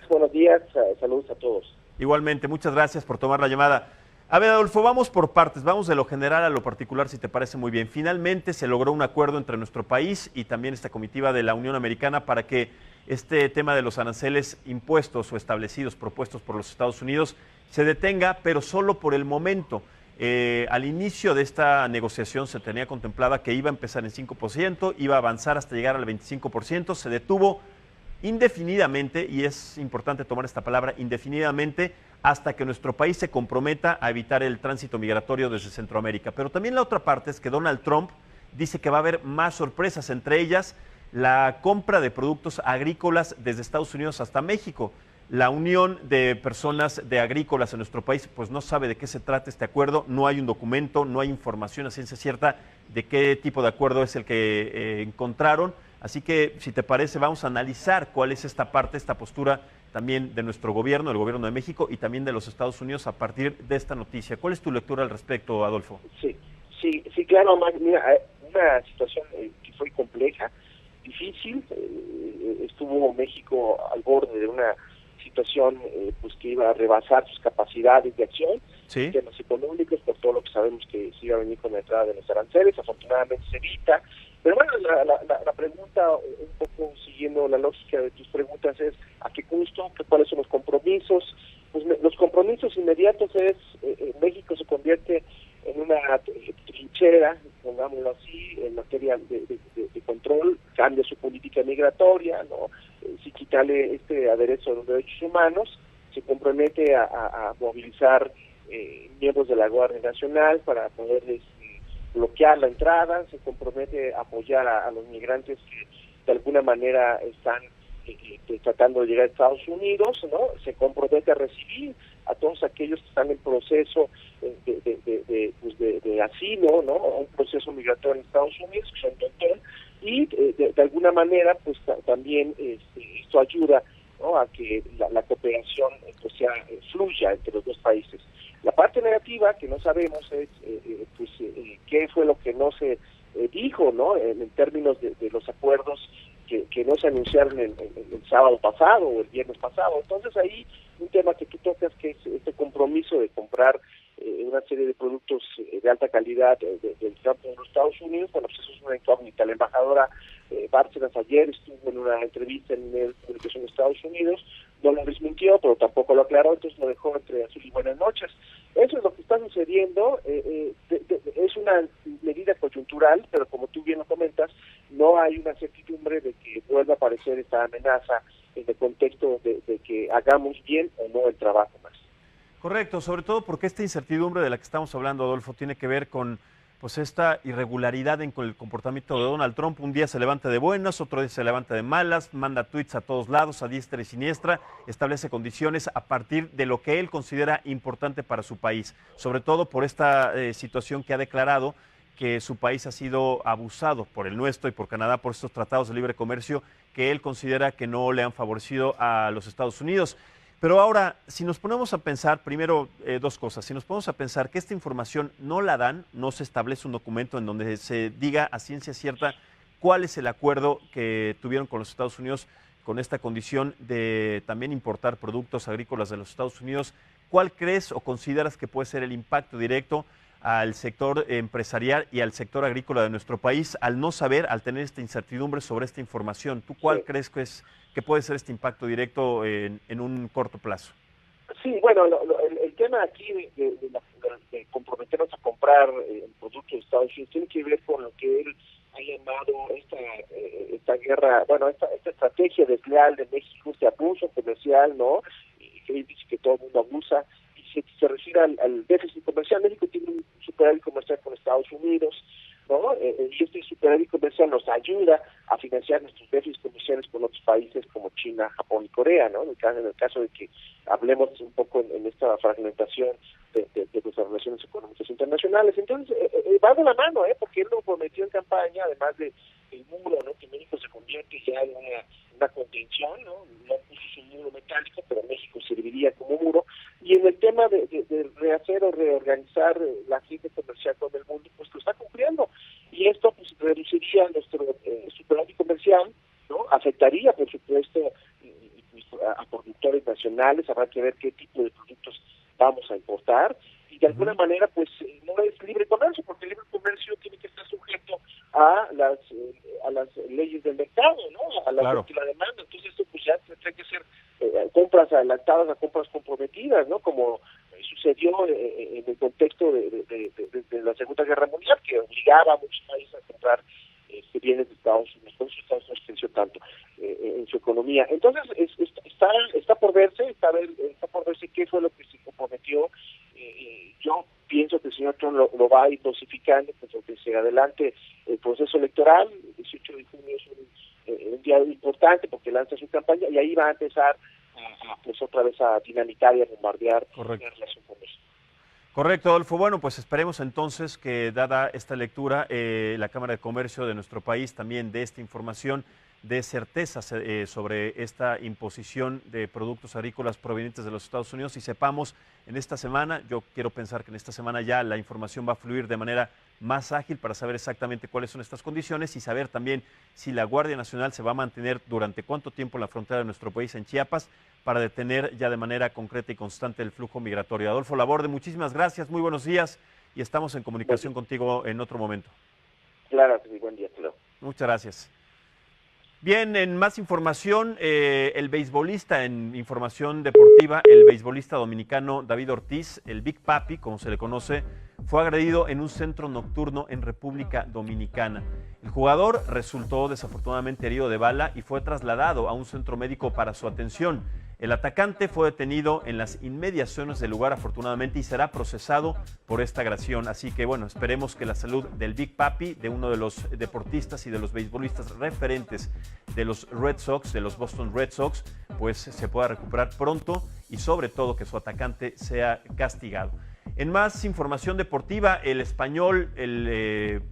Buenos días, saludos a todos. Igualmente, muchas gracias por tomar la llamada. A ver, Adolfo, vamos por partes, vamos de lo general a lo particular, si te parece muy bien. Finalmente se logró un acuerdo entre nuestro país y también esta comitiva de la Unión Americana para que este tema de los aranceles impuestos o establecidos, propuestos por los Estados Unidos, se detenga, pero solo por el momento. Al inicio de esta negociación se tenía contemplada que iba a empezar en 5%, iba a avanzar hasta llegar al 25%, se detuvo indefinidamente, y es importante tomar esta palabra, indefinidamente, hasta que nuestro país se comprometa a evitar el tránsito migratorio desde Centroamérica. Pero también la otra parte es que Donald Trump dice que va a haber más sorpresas, entre ellas la compra de productos agrícolas desde Estados Unidos hasta México. La unión de personas de agrícolas en nuestro país pues no sabe de qué se trata este acuerdo, no hay un documento, no hay información a ciencia cierta de qué tipo de acuerdo es el que encontraron. Así que, si te parece, vamos a analizar cuál es esta parte, esta postura también de nuestro gobierno, el gobierno de México y también de los Estados Unidos a partir de esta noticia. ¿Cuál es tu lectura al respecto, Adolfo? Sí, claro, mira, una situación que fue compleja, difícil, estuvo México al borde de una situación pues que iba a rebasar sus capacidades de acción, ¿sí?, en temas económicos, por todo lo que sabemos que se iba a venir con la entrada de los aranceles. Afortunadamente se evita. Pero bueno, la pregunta, un poco siguiendo la lógica de tus preguntas, es ¿a qué costo? ¿Cuáles son los compromisos? pues los compromisos inmediatos es, México se convierte en una trinchera, pongámoslo así, en materia de control, cambia su política migratoria, ¿no? Si quitarle este aderezo de los derechos humanos, se compromete a movilizar miembros de la Guardia Nacional para poder bloquear la entrada, se compromete a apoyar a los migrantes que de alguna manera están tratando de llegar a Estados Unidos, ¿no? Se compromete a recibir a todos aquellos que están en proceso de asilo, ¿no? Un proceso migratorio en Estados Unidos, que son un montón, y de alguna manera, pues también esto ayuda, ¿no? A que la cooperación pues fluya entre los dos países. La parte negativa que no sabemos es qué fue lo que no se dijo, ¿no? En términos de los acuerdos que no se anunciaron el sábado pasado o el viernes pasado. Entonces ahí un tema que tú tocas, que es este compromiso de comprar una serie de productos de alta calidad del campo de los Estados Unidos. Bueno, pues eso es una incógnita. La embajadora Bárcenas ayer estuvo en una entrevista en el comunicación de Estados Unidos, no lo desmintió, pero tampoco lo aclaró, entonces lo dejó entre azul y buenas noches. Eso es lo que está sucediendo, es una medida coyuntural, pero como tú bien lo comentas, no hay una certidumbre de que vuelva a aparecer esta amenaza en el contexto de que hagamos bien o no el trabajo más. Correcto, sobre todo porque esta incertidumbre de la que estamos hablando, Adolfo, tiene que ver con pues esta irregularidad en el comportamiento de Donald Trump. Un día se levanta de buenas, otro día se levanta de malas, manda tweets a todos lados, a diestra y siniestra, establece condiciones a partir de lo que él considera importante para su país, sobre todo por esta situación que ha declarado que su país ha sido abusado por el nuestro y por Canadá por estos tratados de libre comercio que él considera que no le han favorecido a los Estados Unidos. Pero ahora, si nos ponemos a pensar, primero dos cosas, si nos ponemos a pensar que esta información no la dan, no se establece un documento en donde se diga a ciencia cierta cuál es el acuerdo que tuvieron con los Estados Unidos con esta condición de también importar productos agrícolas de los Estados Unidos, ¿cuál crees o consideras que puede ser el impacto directo al sector empresarial y al sector agrícola de nuestro país al no saber, al tener esta incertidumbre sobre esta información? ¿Tú cuál crees que puede ser este impacto directo en un corto plazo? Sí, bueno, el tema aquí de comprometernos a comprar productos de Estados Unidos tiene que ver con lo que él ha llamado esta guerra, bueno, esta estrategia desleal de México, este abuso comercial, ¿no? Que él dice que todo el mundo abusa, y se refiere al déficit comercial. México tiene un superávit comercial con Estados Unidos, ¿no? Y este superávit comercial nos ayuda a financiar nuestros déficits comerciales con otros países como China, Japón y Corea, ¿no? En el caso de que hablemos un poco en esta fragmentación de nuestras relaciones económicas internacionales. Entonces, va de la mano, porque él lo prometió en campaña, además de el muro, ¿no? Que México se convierte ya en una contención, ¿no? No puso un muro metálico, pero México serviría como muro. Y en el tema de rehacer o reorganizar la agenda comercial con el mundo, pues lo está cumpliendo. Y esto pues reduciría nuestro superávit comercial, ¿no? Afectaría, por supuesto, a productores nacionales, habrá que ver qué tipo de productos vamos a importar, y de alguna manera pues no es libre comercio, porque el libre comercio tiene que estar sujeto a las leyes del mercado, ¿no? A la oferta y la demanda. Entonces esto pues ya tendría que ser compras adelantadas a compras comprometidas, ¿no? Como sucedió en el contexto de la Segunda Guerra Mundial, que obligaba a muchos países a comprar bienes de Estados Unidos. Por eso Estados Unidos creció tanto en su economía. Entonces está por verse, qué fue lo que se comprometió. Yo pienso que el señor Trump lo va a ir dosificando, pues que se adelante el proceso electoral. El 18 de junio es un día importante porque lanza su campaña y ahí va a empezar pues otra vez a dinamitar y a bombardear la relación con México. Correcto, Adolfo. Bueno, pues esperemos entonces que, dada esta lectura, la Cámara de Comercio de nuestro país también dé esta información, dé certeza sobre esta imposición de productos agrícolas provenientes de los Estados Unidos y sepamos en esta semana, yo quiero pensar que en esta semana ya la información va a fluir de manera más ágil para saber exactamente cuáles son estas condiciones y saber también si la Guardia Nacional se va a mantener durante cuánto tiempo en la frontera de nuestro país en Chiapas para detener ya de manera concreta y constante el flujo migratorio. Adolfo Laborde, muchísimas gracias, muy buenos días y estamos en comunicación contigo en otro momento. Claro, buen día, Cleo. Muchas gracias. Bien, en más información, el beisbolista en información deportiva, el beisbolista dominicano David Ortiz, el Big Papi, como se le conoce, fue agredido en un centro nocturno en República Dominicana. El jugador resultó desafortunadamente herido de bala y fue trasladado a un centro médico para su atención. El atacante fue detenido en las inmediaciones del lugar, afortunadamente, y será procesado por esta agresión. Así que, bueno, esperemos que la salud del Big Papi, de uno de los deportistas y de los beisbolistas referentes de los Red Sox, de los Boston Red Sox, pues se pueda recuperar pronto y sobre todo que su atacante sea castigado. En más información deportiva, el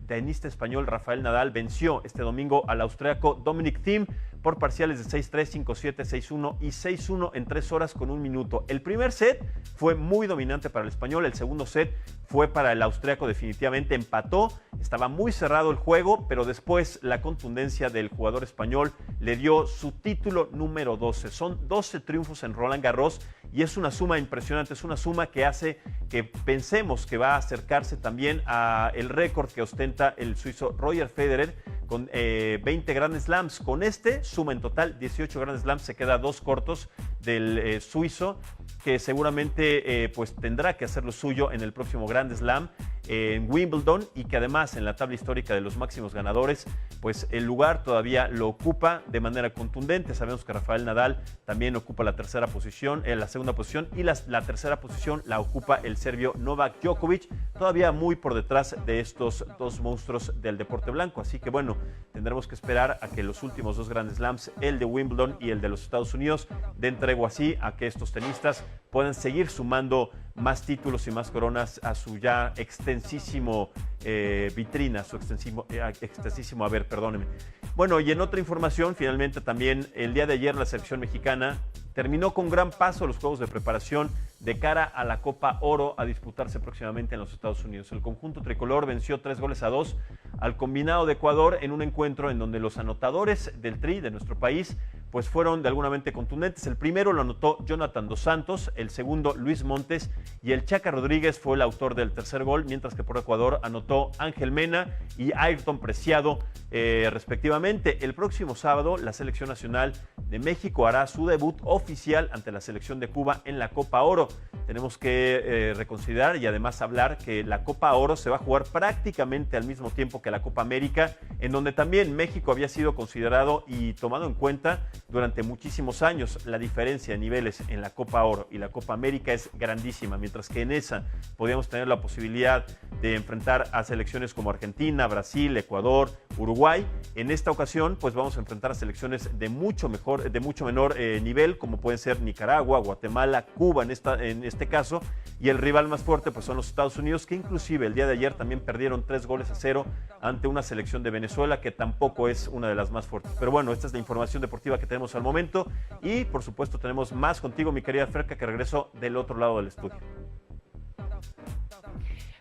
tenista español Rafael Nadal venció este domingo al austriaco Dominic Thiem por parciales de 6-3, 5-7, 6-1 y 6-1 en 3 horas con 1 minuto. El primer set fue muy dominante para el español, el segundo set fue para el austriaco, definitivamente empató, estaba muy cerrado el juego, pero después la contundencia del jugador español le dio su título número 12. Son 12 triunfos en Roland Garros y es una suma impresionante, es una suma que hace que pensemos que va a acercarse también al récord que ostenta el suizo Roger Federer con 20 Grand Slams. Con este suma en total 18 Grand Slams, se queda 2 cortos del suizo, que seguramente pues tendrá que hacer lo suyo en el próximo Grand Slam en Wimbledon, y que además en la tabla histórica de los máximos ganadores pues el lugar todavía lo ocupa de manera contundente. Sabemos que Rafael Nadal también ocupa la segunda posición y la tercera posición la ocupa el serbio Novak Djokovic, todavía muy por detrás de estos dos monstruos del deporte blanco. Así que bueno, tendremos que esperar a que los últimos 2 Grand Slams, el de Wimbledon y el de los Estados Unidos, den tregua así a que estos tenistas puedan seguir sumando más títulos y más coronas a su ya extensísimo vitrina, su extensísimo haber, perdónenme. Bueno, y en otra información, finalmente también el día de ayer la selección mexicana terminó con gran paso los juegos de preparación de cara a la Copa Oro a disputarse próximamente en los Estados Unidos. El conjunto tricolor venció 3-2 al combinado de Ecuador en un encuentro en donde los anotadores del Tri de nuestro país pues fueron de alguna manera contundentes. El primero lo anotó Jonathan Dos Santos, el segundo Luis Montes y el Chaca Rodríguez fue el autor del tercer gol, mientras que por Ecuador anotó Ángel Mena y Ayrton Preciado respectivamente. El próximo sábado la selección nacional de México hará su debut oficial ante la selección de Cuba en la Copa Oro. Tenemos que reconsiderar y además hablar que la Copa Oro se va a jugar prácticamente al mismo tiempo que la Copa América, en donde también México había sido considerado y tomado en cuenta durante muchísimos años. La diferencia de niveles en la Copa Oro y la Copa América es grandísima, mientras que en esa podíamos tener la posibilidad de enfrentar a selecciones como Argentina, Brasil, Ecuador, Uruguay. En esta ocasión pues vamos a enfrentar a selecciones de mucho menor nivel, como pueden ser Nicaragua, Guatemala, Cuba en este caso, y el rival más fuerte pues son los Estados Unidos, que inclusive el día de ayer también perdieron 3-0 ante una selección de Venezuela que tampoco es una de las más fuertes. Pero bueno, esta es la información deportiva que tenemos al momento y por supuesto tenemos más contigo, mi querida Ferca, que regreso del otro lado del estudio.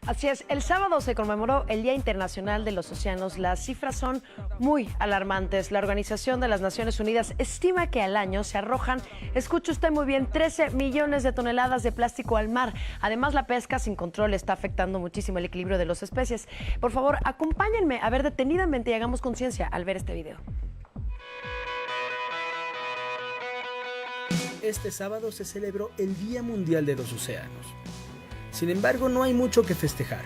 Así es, el sábado se conmemoró el Día Internacional de los Océanos. Las cifras son muy alarmantes. La Organización de las Naciones Unidas estima que al año se arrojan, escuche usted muy bien, 13 millones de toneladas de plástico al mar. Además, la pesca sin control está afectando muchísimo el equilibrio de las especies. Por favor, acompáñenme a ver detenidamente y hagamos conciencia al ver este video. Este sábado se celebró el Día Mundial de los Océanos. Sin embargo, no hay mucho que festejar.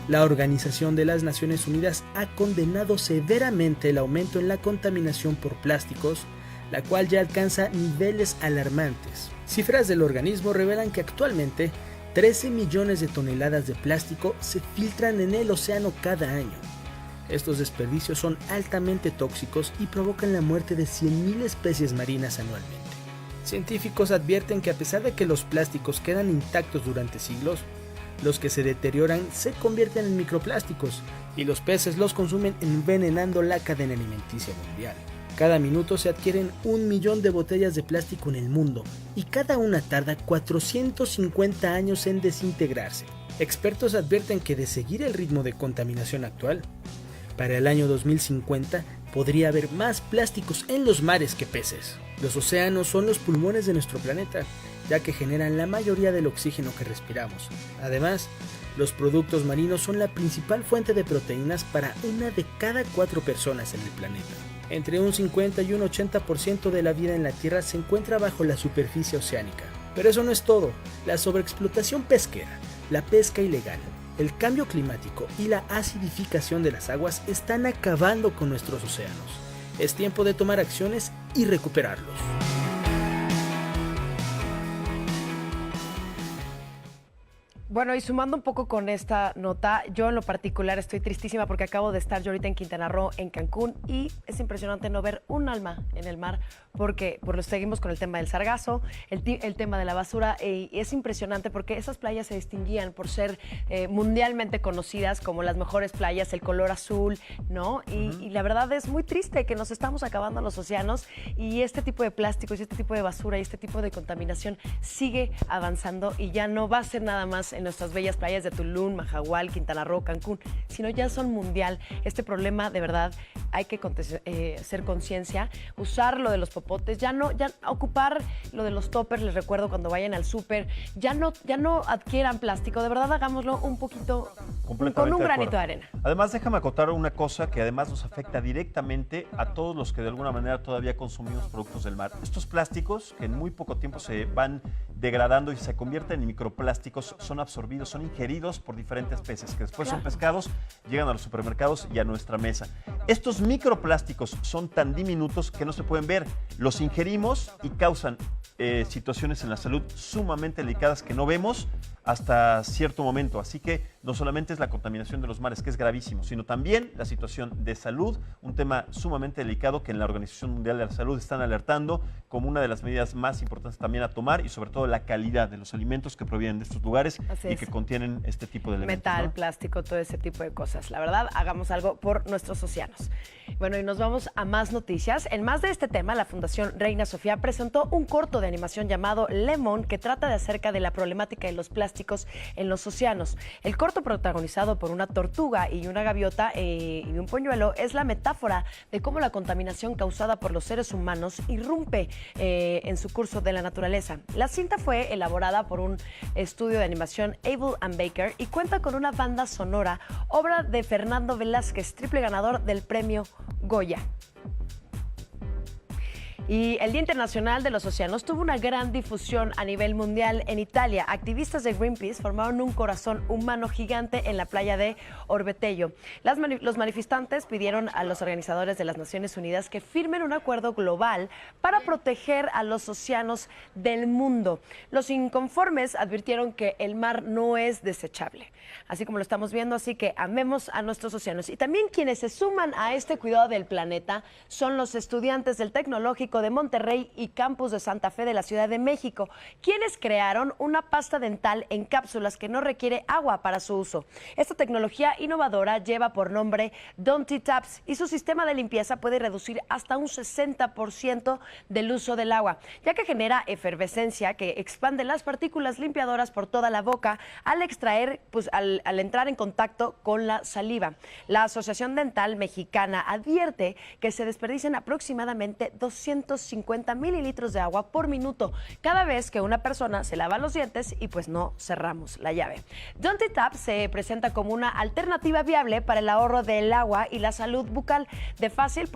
La Organización de las Naciones Unidas ha condenado severamente el aumento en la contaminación por plásticos, la cual ya alcanza niveles alarmantes. Cifras del organismo revelan que actualmente 13 millones de toneladas de plástico se filtran en el océano cada año. Estos desperdicios son altamente tóxicos y provocan la muerte de 100.000 especies marinas anualmente. Científicos advierten que a pesar de que los plásticos quedan intactos durante siglos, los que se deterioran se convierten en microplásticos y los peces los consumen envenenando la cadena alimenticia mundial. Cada minuto se adquieren 1 millón de botellas de plástico en el mundo y cada una tarda 450 años en desintegrarse. Expertos advierten que de seguir el ritmo de contaminación actual, para el año 2050 podría haber más plásticos en los mares que peces. Los océanos son los pulmones de nuestro planeta, ya que generan la mayoría del oxígeno que respiramos. Además, los productos marinos son la principal fuente de proteínas para 1 de cada 4 personas en el planeta. Entre un 50 y un 80% de la vida en la Tierra se encuentra bajo la superficie oceánica. Pero eso no es todo. La sobreexplotación pesquera, la pesca ilegal, el cambio climático y la acidificación de las aguas están acabando con nuestros océanos. Es tiempo de tomar acciones y recuperarlos. Bueno, y sumando un poco con esta nota, yo en lo particular estoy tristísima porque acabo de estar yo ahorita en Quintana Roo, en Cancún, y es impresionante no ver un alma en el mar porque seguimos con el tema del sargazo, el tema de la basura, y es impresionante porque esas playas se distinguían por ser mundialmente conocidas como las mejores playas, el color azul, ¿no? Y la verdad es muy triste que nos estamos acabando los océanos y este tipo de plásticos y este tipo de basura y este tipo de contaminación sigue avanzando y ya no va a ser nada más en nuestras bellas playas de Tulum, Mahahual, Quintana Roo, Cancún, sino ya son mundial. Este problema, de verdad, hay que hacer conciencia, usar lo de los popotes, ya ocupar lo de los toppers, les recuerdo cuando vayan al súper, ya no adquieran plástico, de verdad hagámoslo un poquito con un granito de arena. Además, déjame acotar una cosa que además nos afecta directamente a todos los que de alguna manera todavía consumimos productos del mar. Estos plásticos, que en muy poco tiempo se van degradando y se convierten en microplásticos, son absorbidos, son ingeridos por diferentes peces, que después son pescados, llegan a los supermercados y a nuestra mesa. Estos microplásticos son tan diminutos que no se pueden ver. Los ingerimos y causan situaciones en la salud sumamente delicadas que no vemos hasta cierto momento. Así que no solamente es la contaminación de los mares, que es gravísimo, sino también la situación de salud, un tema sumamente delicado que en la Organización Mundial de la Salud están alertando como una de las medidas más importantes también a tomar, y sobre todo la calidad de los alimentos que provienen de estos lugares y que contienen este tipo de elementos. Metal, ¿no? plástico, todo ese tipo de cosas. La verdad, hagamos algo por nuestros océanos. Bueno, y nos vamos a más noticias. En más de este tema, la Fundación Reina Sofía presentó un corto de animación llamado Lemon, que trata de acerca de la problemática de los plásticos en los océanos. El corto, protagonizado por una tortuga y una gaviota y un polluelo, es la metáfora de cómo la contaminación causada por los seres humanos irrumpe en su curso de la naturaleza. La cinta fue elaborada por un estudio de animación Able & Baker y cuenta con una banda sonora, obra de Fernando Velázquez, triple ganador del premio Goya. Y el Día Internacional de los Océanos tuvo una gran difusión a nivel mundial. En Italia, activistas de Greenpeace formaron un corazón humano gigante en la playa de Orbetello. Los manifestantes pidieron a los organizadores de las Naciones Unidas que firmen un acuerdo global para proteger a los océanos del mundo. Los inconformes advirtieron que el mar no es desechable, así como lo estamos viendo, así que amemos a nuestros océanos. Y también quienes se suman a este cuidado del planeta son los estudiantes del Tecnológico de Monterrey y Campus de Santa Fe de la Ciudad de México, quienes crearon una pasta dental en cápsulas que no requiere agua para su uso. Esta tecnología innovadora lleva por nombre Don't Taps y su sistema de limpieza puede reducir hasta un 60% del uso del agua, ya que genera efervescencia que expande las partículas limpiadoras por toda la boca al extraer, al entrar en contacto con la saliva. La Asociación Dental Mexicana advierte que se desperdician aproximadamente 250 mililitros de agua por minuto cada vez que una persona se lava los dientes y pues no cerramos la llave. Don't Tap se presenta como una alternativa viable para el ahorro del agua y la salud bucal de fácil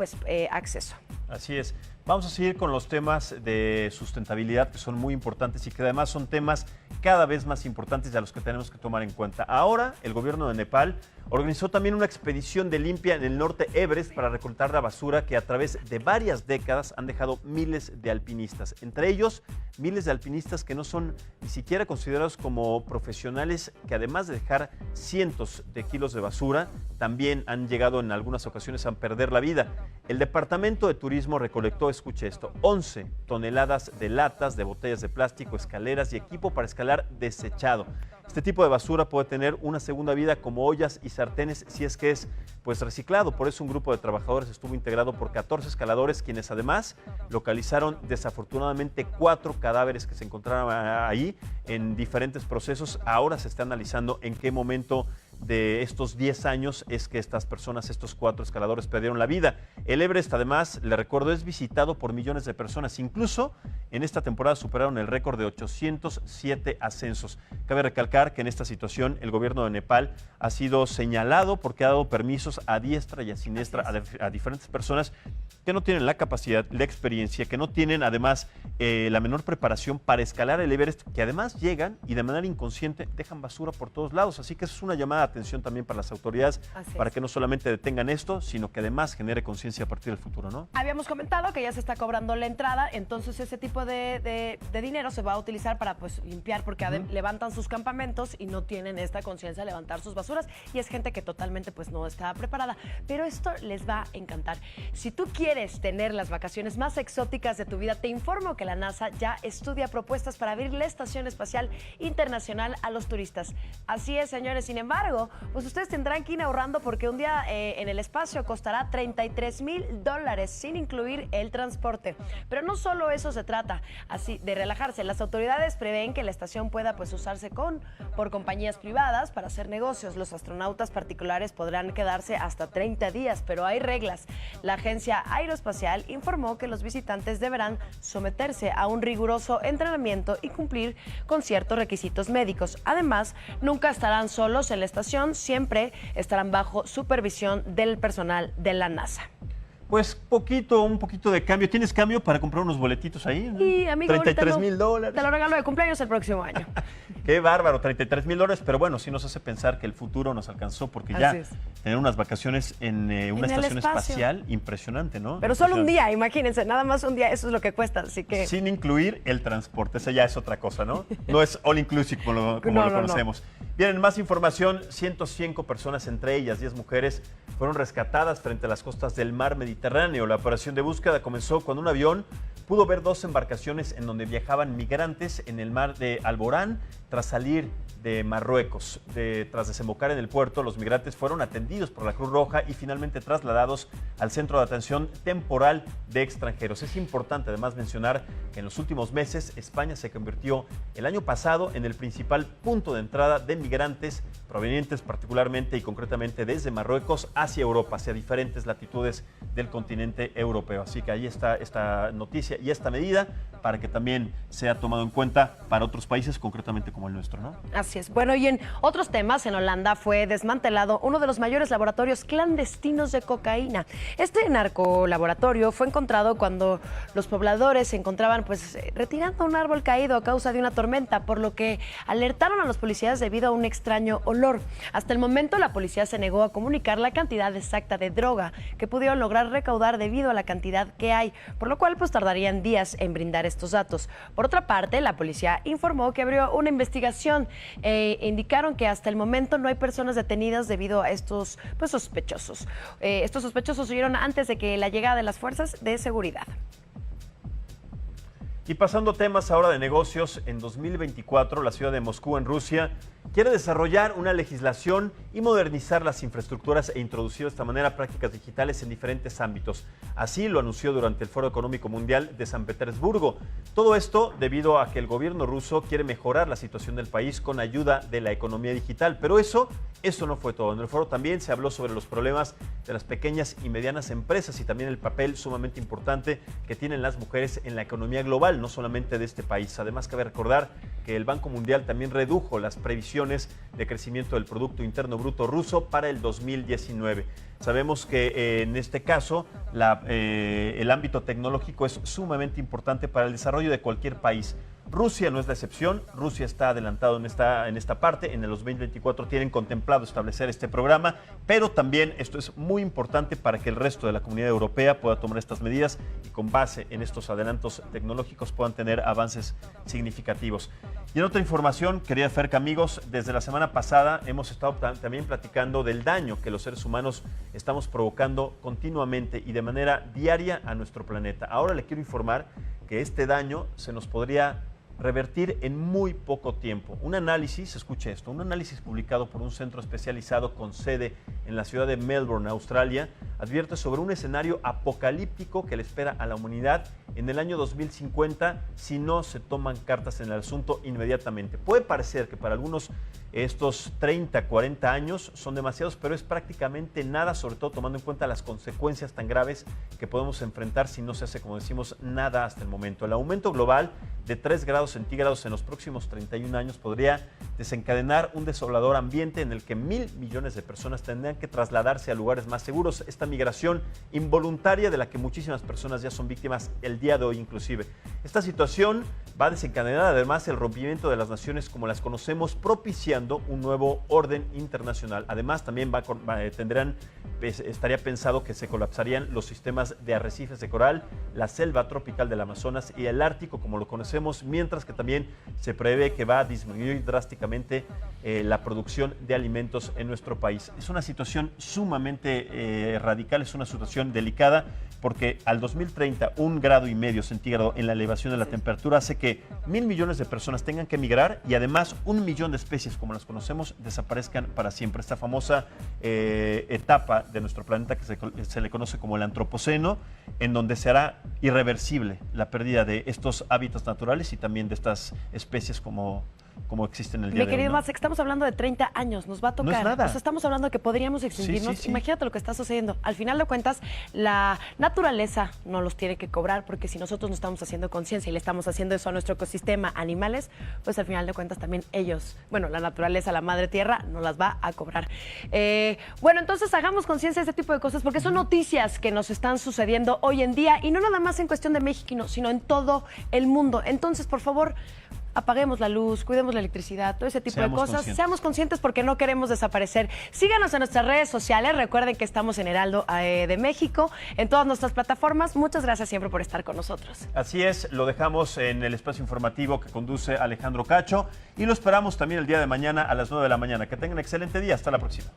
acceso. Así es. Vamos a seguir con los temas de sustentabilidad que son muy importantes y que además son temas cada vez más importantes y a los que tenemos que tomar en cuenta. Ahora, el gobierno de Nepal organizó también una expedición de limpia en el norte Everest para recolectar la basura que a través de varias décadas han dejado miles de alpinistas. Entre ellos, miles de alpinistas que no son ni siquiera considerados como profesionales, que además de dejar cientos de kilos de basura, también han llegado en algunas ocasiones a perder la vida. El Departamento de Turismo recolectó, escuche esto, 11 toneladas de latas, de botellas de plástico, escaleras y equipo para escalar desechado. Este tipo de basura puede tener una segunda vida como ollas y sartenes si es que es reciclado. Por eso un grupo de trabajadores estuvo integrado por 14 escaladores, quienes además localizaron desafortunadamente 4 cadáveres que se encontraban ahí en diferentes procesos. Ahora se está analizando en qué momento de estos 10 años es que estas personas, estos 4 escaladores, perdieron la vida. El Everest, además, le recuerdo, es visitado por millones de personas. Incluso en esta temporada superaron el récord de 807 ascensos. Cabe recalcar que en esta situación el gobierno de Nepal ha sido señalado porque ha dado permisos a diestra y a siniestra a diferentes personas que no tienen la capacidad, la experiencia, que no tienen además la menor preparación para escalar el Everest, que además llegan y de manera inconsciente dejan basura por todos lados. Así que eso es una llamada de atención también para las autoridades, para que no solamente detengan esto, sino que además genere conciencia a partir del futuro, ¿no? Habíamos comentado que ya se está cobrando la entrada, entonces ese tipo de dinero se va a utilizar para pues limpiar, porque levantan sus campamentos y no tienen esta conciencia de levantar sus basuras, y es gente que totalmente pues no está preparada. Pero esto les va a encantar. Si tú quieres tener las vacaciones más exóticas de tu vida, te informo que la NASA ya estudia propuestas para abrir la Estación Espacial Internacional a los turistas. Así es, señores. Sin embargo, pues ustedes tendrán que ir ahorrando, porque un día en el espacio costará $33,000 sin incluir el transporte. Pero no solo eso se trata, así de relajarse. Las autoridades prevén que la estación pueda pues usarse por compañías privadas para hacer negocios. Los astronautas particulares podrán quedarse hasta 30 días, pero hay reglas. La agencia aeroespacial informó que los visitantes deberán someterse a un riguroso entrenamiento y cumplir con ciertos requisitos médicos. Además, nunca estarán solos en la estación, siempre estarán bajo supervisión del personal de la NASA. Pues un poquito de cambio. ¿Tienes cambio para comprar unos boletitos ahí? Y amigo, $33,000. Te lo regalo de cumpleaños el próximo año. Qué bárbaro, $33,000, pero bueno, sí nos hace pensar que el futuro nos alcanzó, porque ya tener unas vacaciones en una estación espacial, impresionante, ¿no? Pero solo un día, imagínense, nada más un día, eso es lo que cuesta, así que... Sin incluir el transporte, esa ya es otra cosa, ¿no? No es all inclusive como lo conocemos. Bien, en más información, 105 personas, entre ellas 10 mujeres, fueron rescatadas frente a las costas del mar Mediterráneo. La operación de búsqueda comenzó cuando un avión pudo ver 2 embarcaciones en donde viajaban migrantes en el mar de Alborán tras salir de Marruecos. Tras desembocar en el puerto, los migrantes fueron atendidos por la Cruz Roja y finalmente trasladados al Centro de Atención Temporal de Extranjeros. Es importante además mencionar que en los últimos meses España se convirtió el año pasado en el principal punto de entrada de migrantes provenientes particularmente y concretamente desde Marruecos hacia Europa, hacia diferentes latitudes del continente europeo. Así que ahí está esta noticia y esta medida para que también sea tomado en cuenta para otros países, concretamente como el nuestro, ¿no? Así es. Bueno, y en otros temas, en Holanda fue desmantelado uno de los mayores laboratorios clandestinos de cocaína. Este narcolaboratorio fue encontrado cuando los pobladores se encontraban pues retirando un árbol caído a causa de una tormenta, por lo que alertaron a los policías debido a un extraño olor. Hasta el momento la policía se negó a comunicar la cantidad exacta de droga que pudieron lograr recaudar debido a la cantidad que hay, por lo cual pues tardarían días en brindar estos datos. Por otra parte, la policía informó que abrió una investigación. Indicaron que hasta el momento no hay personas detenidas debido a estos pues, sospechosos. Estos sospechosos huyeron antes de que la llegada de las fuerzas de seguridad. Y pasando temas ahora de negocios, en 2024 la ciudad de Moscú, en Rusia, quiere desarrollar una legislación y modernizar las infraestructuras e introducir de esta manera prácticas digitales en diferentes ámbitos. Así lo anunció durante el Foro Económico Mundial de San Petersburgo. Todo esto debido a que el gobierno ruso quiere mejorar la situación del país con ayuda de la economía digital. Pero eso no fue todo. En el foro también se habló sobre los problemas de las pequeñas y medianas empresas y también el papel sumamente importante que tienen las mujeres en la economía global, no solamente de este país. Además, cabe recordar que el Banco Mundial también redujo las previsiones de crecimiento del Producto Interno Bruto ruso para el 2019. Sabemos que en este caso el ámbito tecnológico es sumamente importante para el desarrollo de cualquier país. Rusia no es la excepción. Rusia está adelantado en esta parte. En el 2024 tienen contemplado establecer este programa, pero también esto es muy importante para que el resto de la comunidad europea pueda tomar estas medidas y con base en estos adelantos tecnológicos puedan tener avances significativos. Y en otra información, querida Ferca, amigos, desde la semana pasada hemos estado también platicando del daño que los seres humanos estamos provocando continuamente y de manera diaria a nuestro planeta. Ahora le quiero informar que este daño se nos podría revertir en muy poco tiempo. Un análisis, escuche esto, un análisis publicado por un centro especializado con sede en la ciudad de Melbourne, Australia, advierte sobre un escenario apocalíptico que le espera a la humanidad en el año 2050 si no se toman cartas en el asunto inmediatamente. Puede parecer que para algunos estos 30, 40 años son demasiados, pero es prácticamente nada, sobre todo tomando en cuenta las consecuencias tan graves que podemos enfrentar si no se hace, como decimos, nada hasta el momento. El aumento global de 3 grados centígrados en los próximos 31 años podría desencadenar un desolador ambiente en el que 1.000 millones de personas tendrán que trasladarse a lugares más seguros. Esta migración involuntaria de la que muchísimas personas ya son víctimas el día de hoy inclusive. Esta situación va a desencadenar además el rompimiento de las naciones como las conocemos, propiciando un nuevo orden internacional. Además también estaría pensado que se colapsarían los sistemas de arrecifes de coral, la selva tropical del Amazonas y el Ártico como lo conocemos, mientras que también se prevé que va a disminuir drásticamente la producción de alimentos en nuestro país. Es una situación sumamente radical, es una situación delicada, porque al 2030 1,5 grados centígrado en la elevación de la temperatura hace que 1.000 millones de personas tengan que emigrar y además 1 millón de especies como las conocemos desaparezcan para siempre. Esta famosa etapa de nuestro planeta que se le conoce como el antropoceno, en donde será irreversible la pérdida de estos hábitats naturales y también de estas especies como existen el día de hoy. Mi querido ¿no? Max, estamos hablando de 30 años, nos va a tocar. No es nada. O sea, estamos hablando de que podríamos extinguirnos. Sí. Imagínate lo que está sucediendo. Al final de cuentas, la naturaleza no los tiene que cobrar, porque si nosotros no estamos haciendo conciencia y le estamos haciendo eso a nuestro ecosistema, animales, pues al final de cuentas también ellos, bueno, la naturaleza, la madre tierra, nos las va a cobrar. Bueno, entonces hagamos conciencia de este tipo de cosas, porque son noticias que nos están sucediendo hoy en día, y no nada más en cuestión de México, sino en todo el mundo. Entonces, por favor, apaguemos la luz, cuidemos la electricidad, todo ese tipo de cosas. Seamos conscientes porque no queremos desaparecer. Síganos en nuestras redes sociales. Recuerden que estamos en Heraldo de México, en todas nuestras plataformas. Muchas gracias siempre por estar con nosotros. Así es, lo dejamos en el espacio informativo que conduce Alejandro Cacho y lo esperamos también el día de mañana a las 9 de la mañana. Que tengan un excelente día. Hasta la próxima.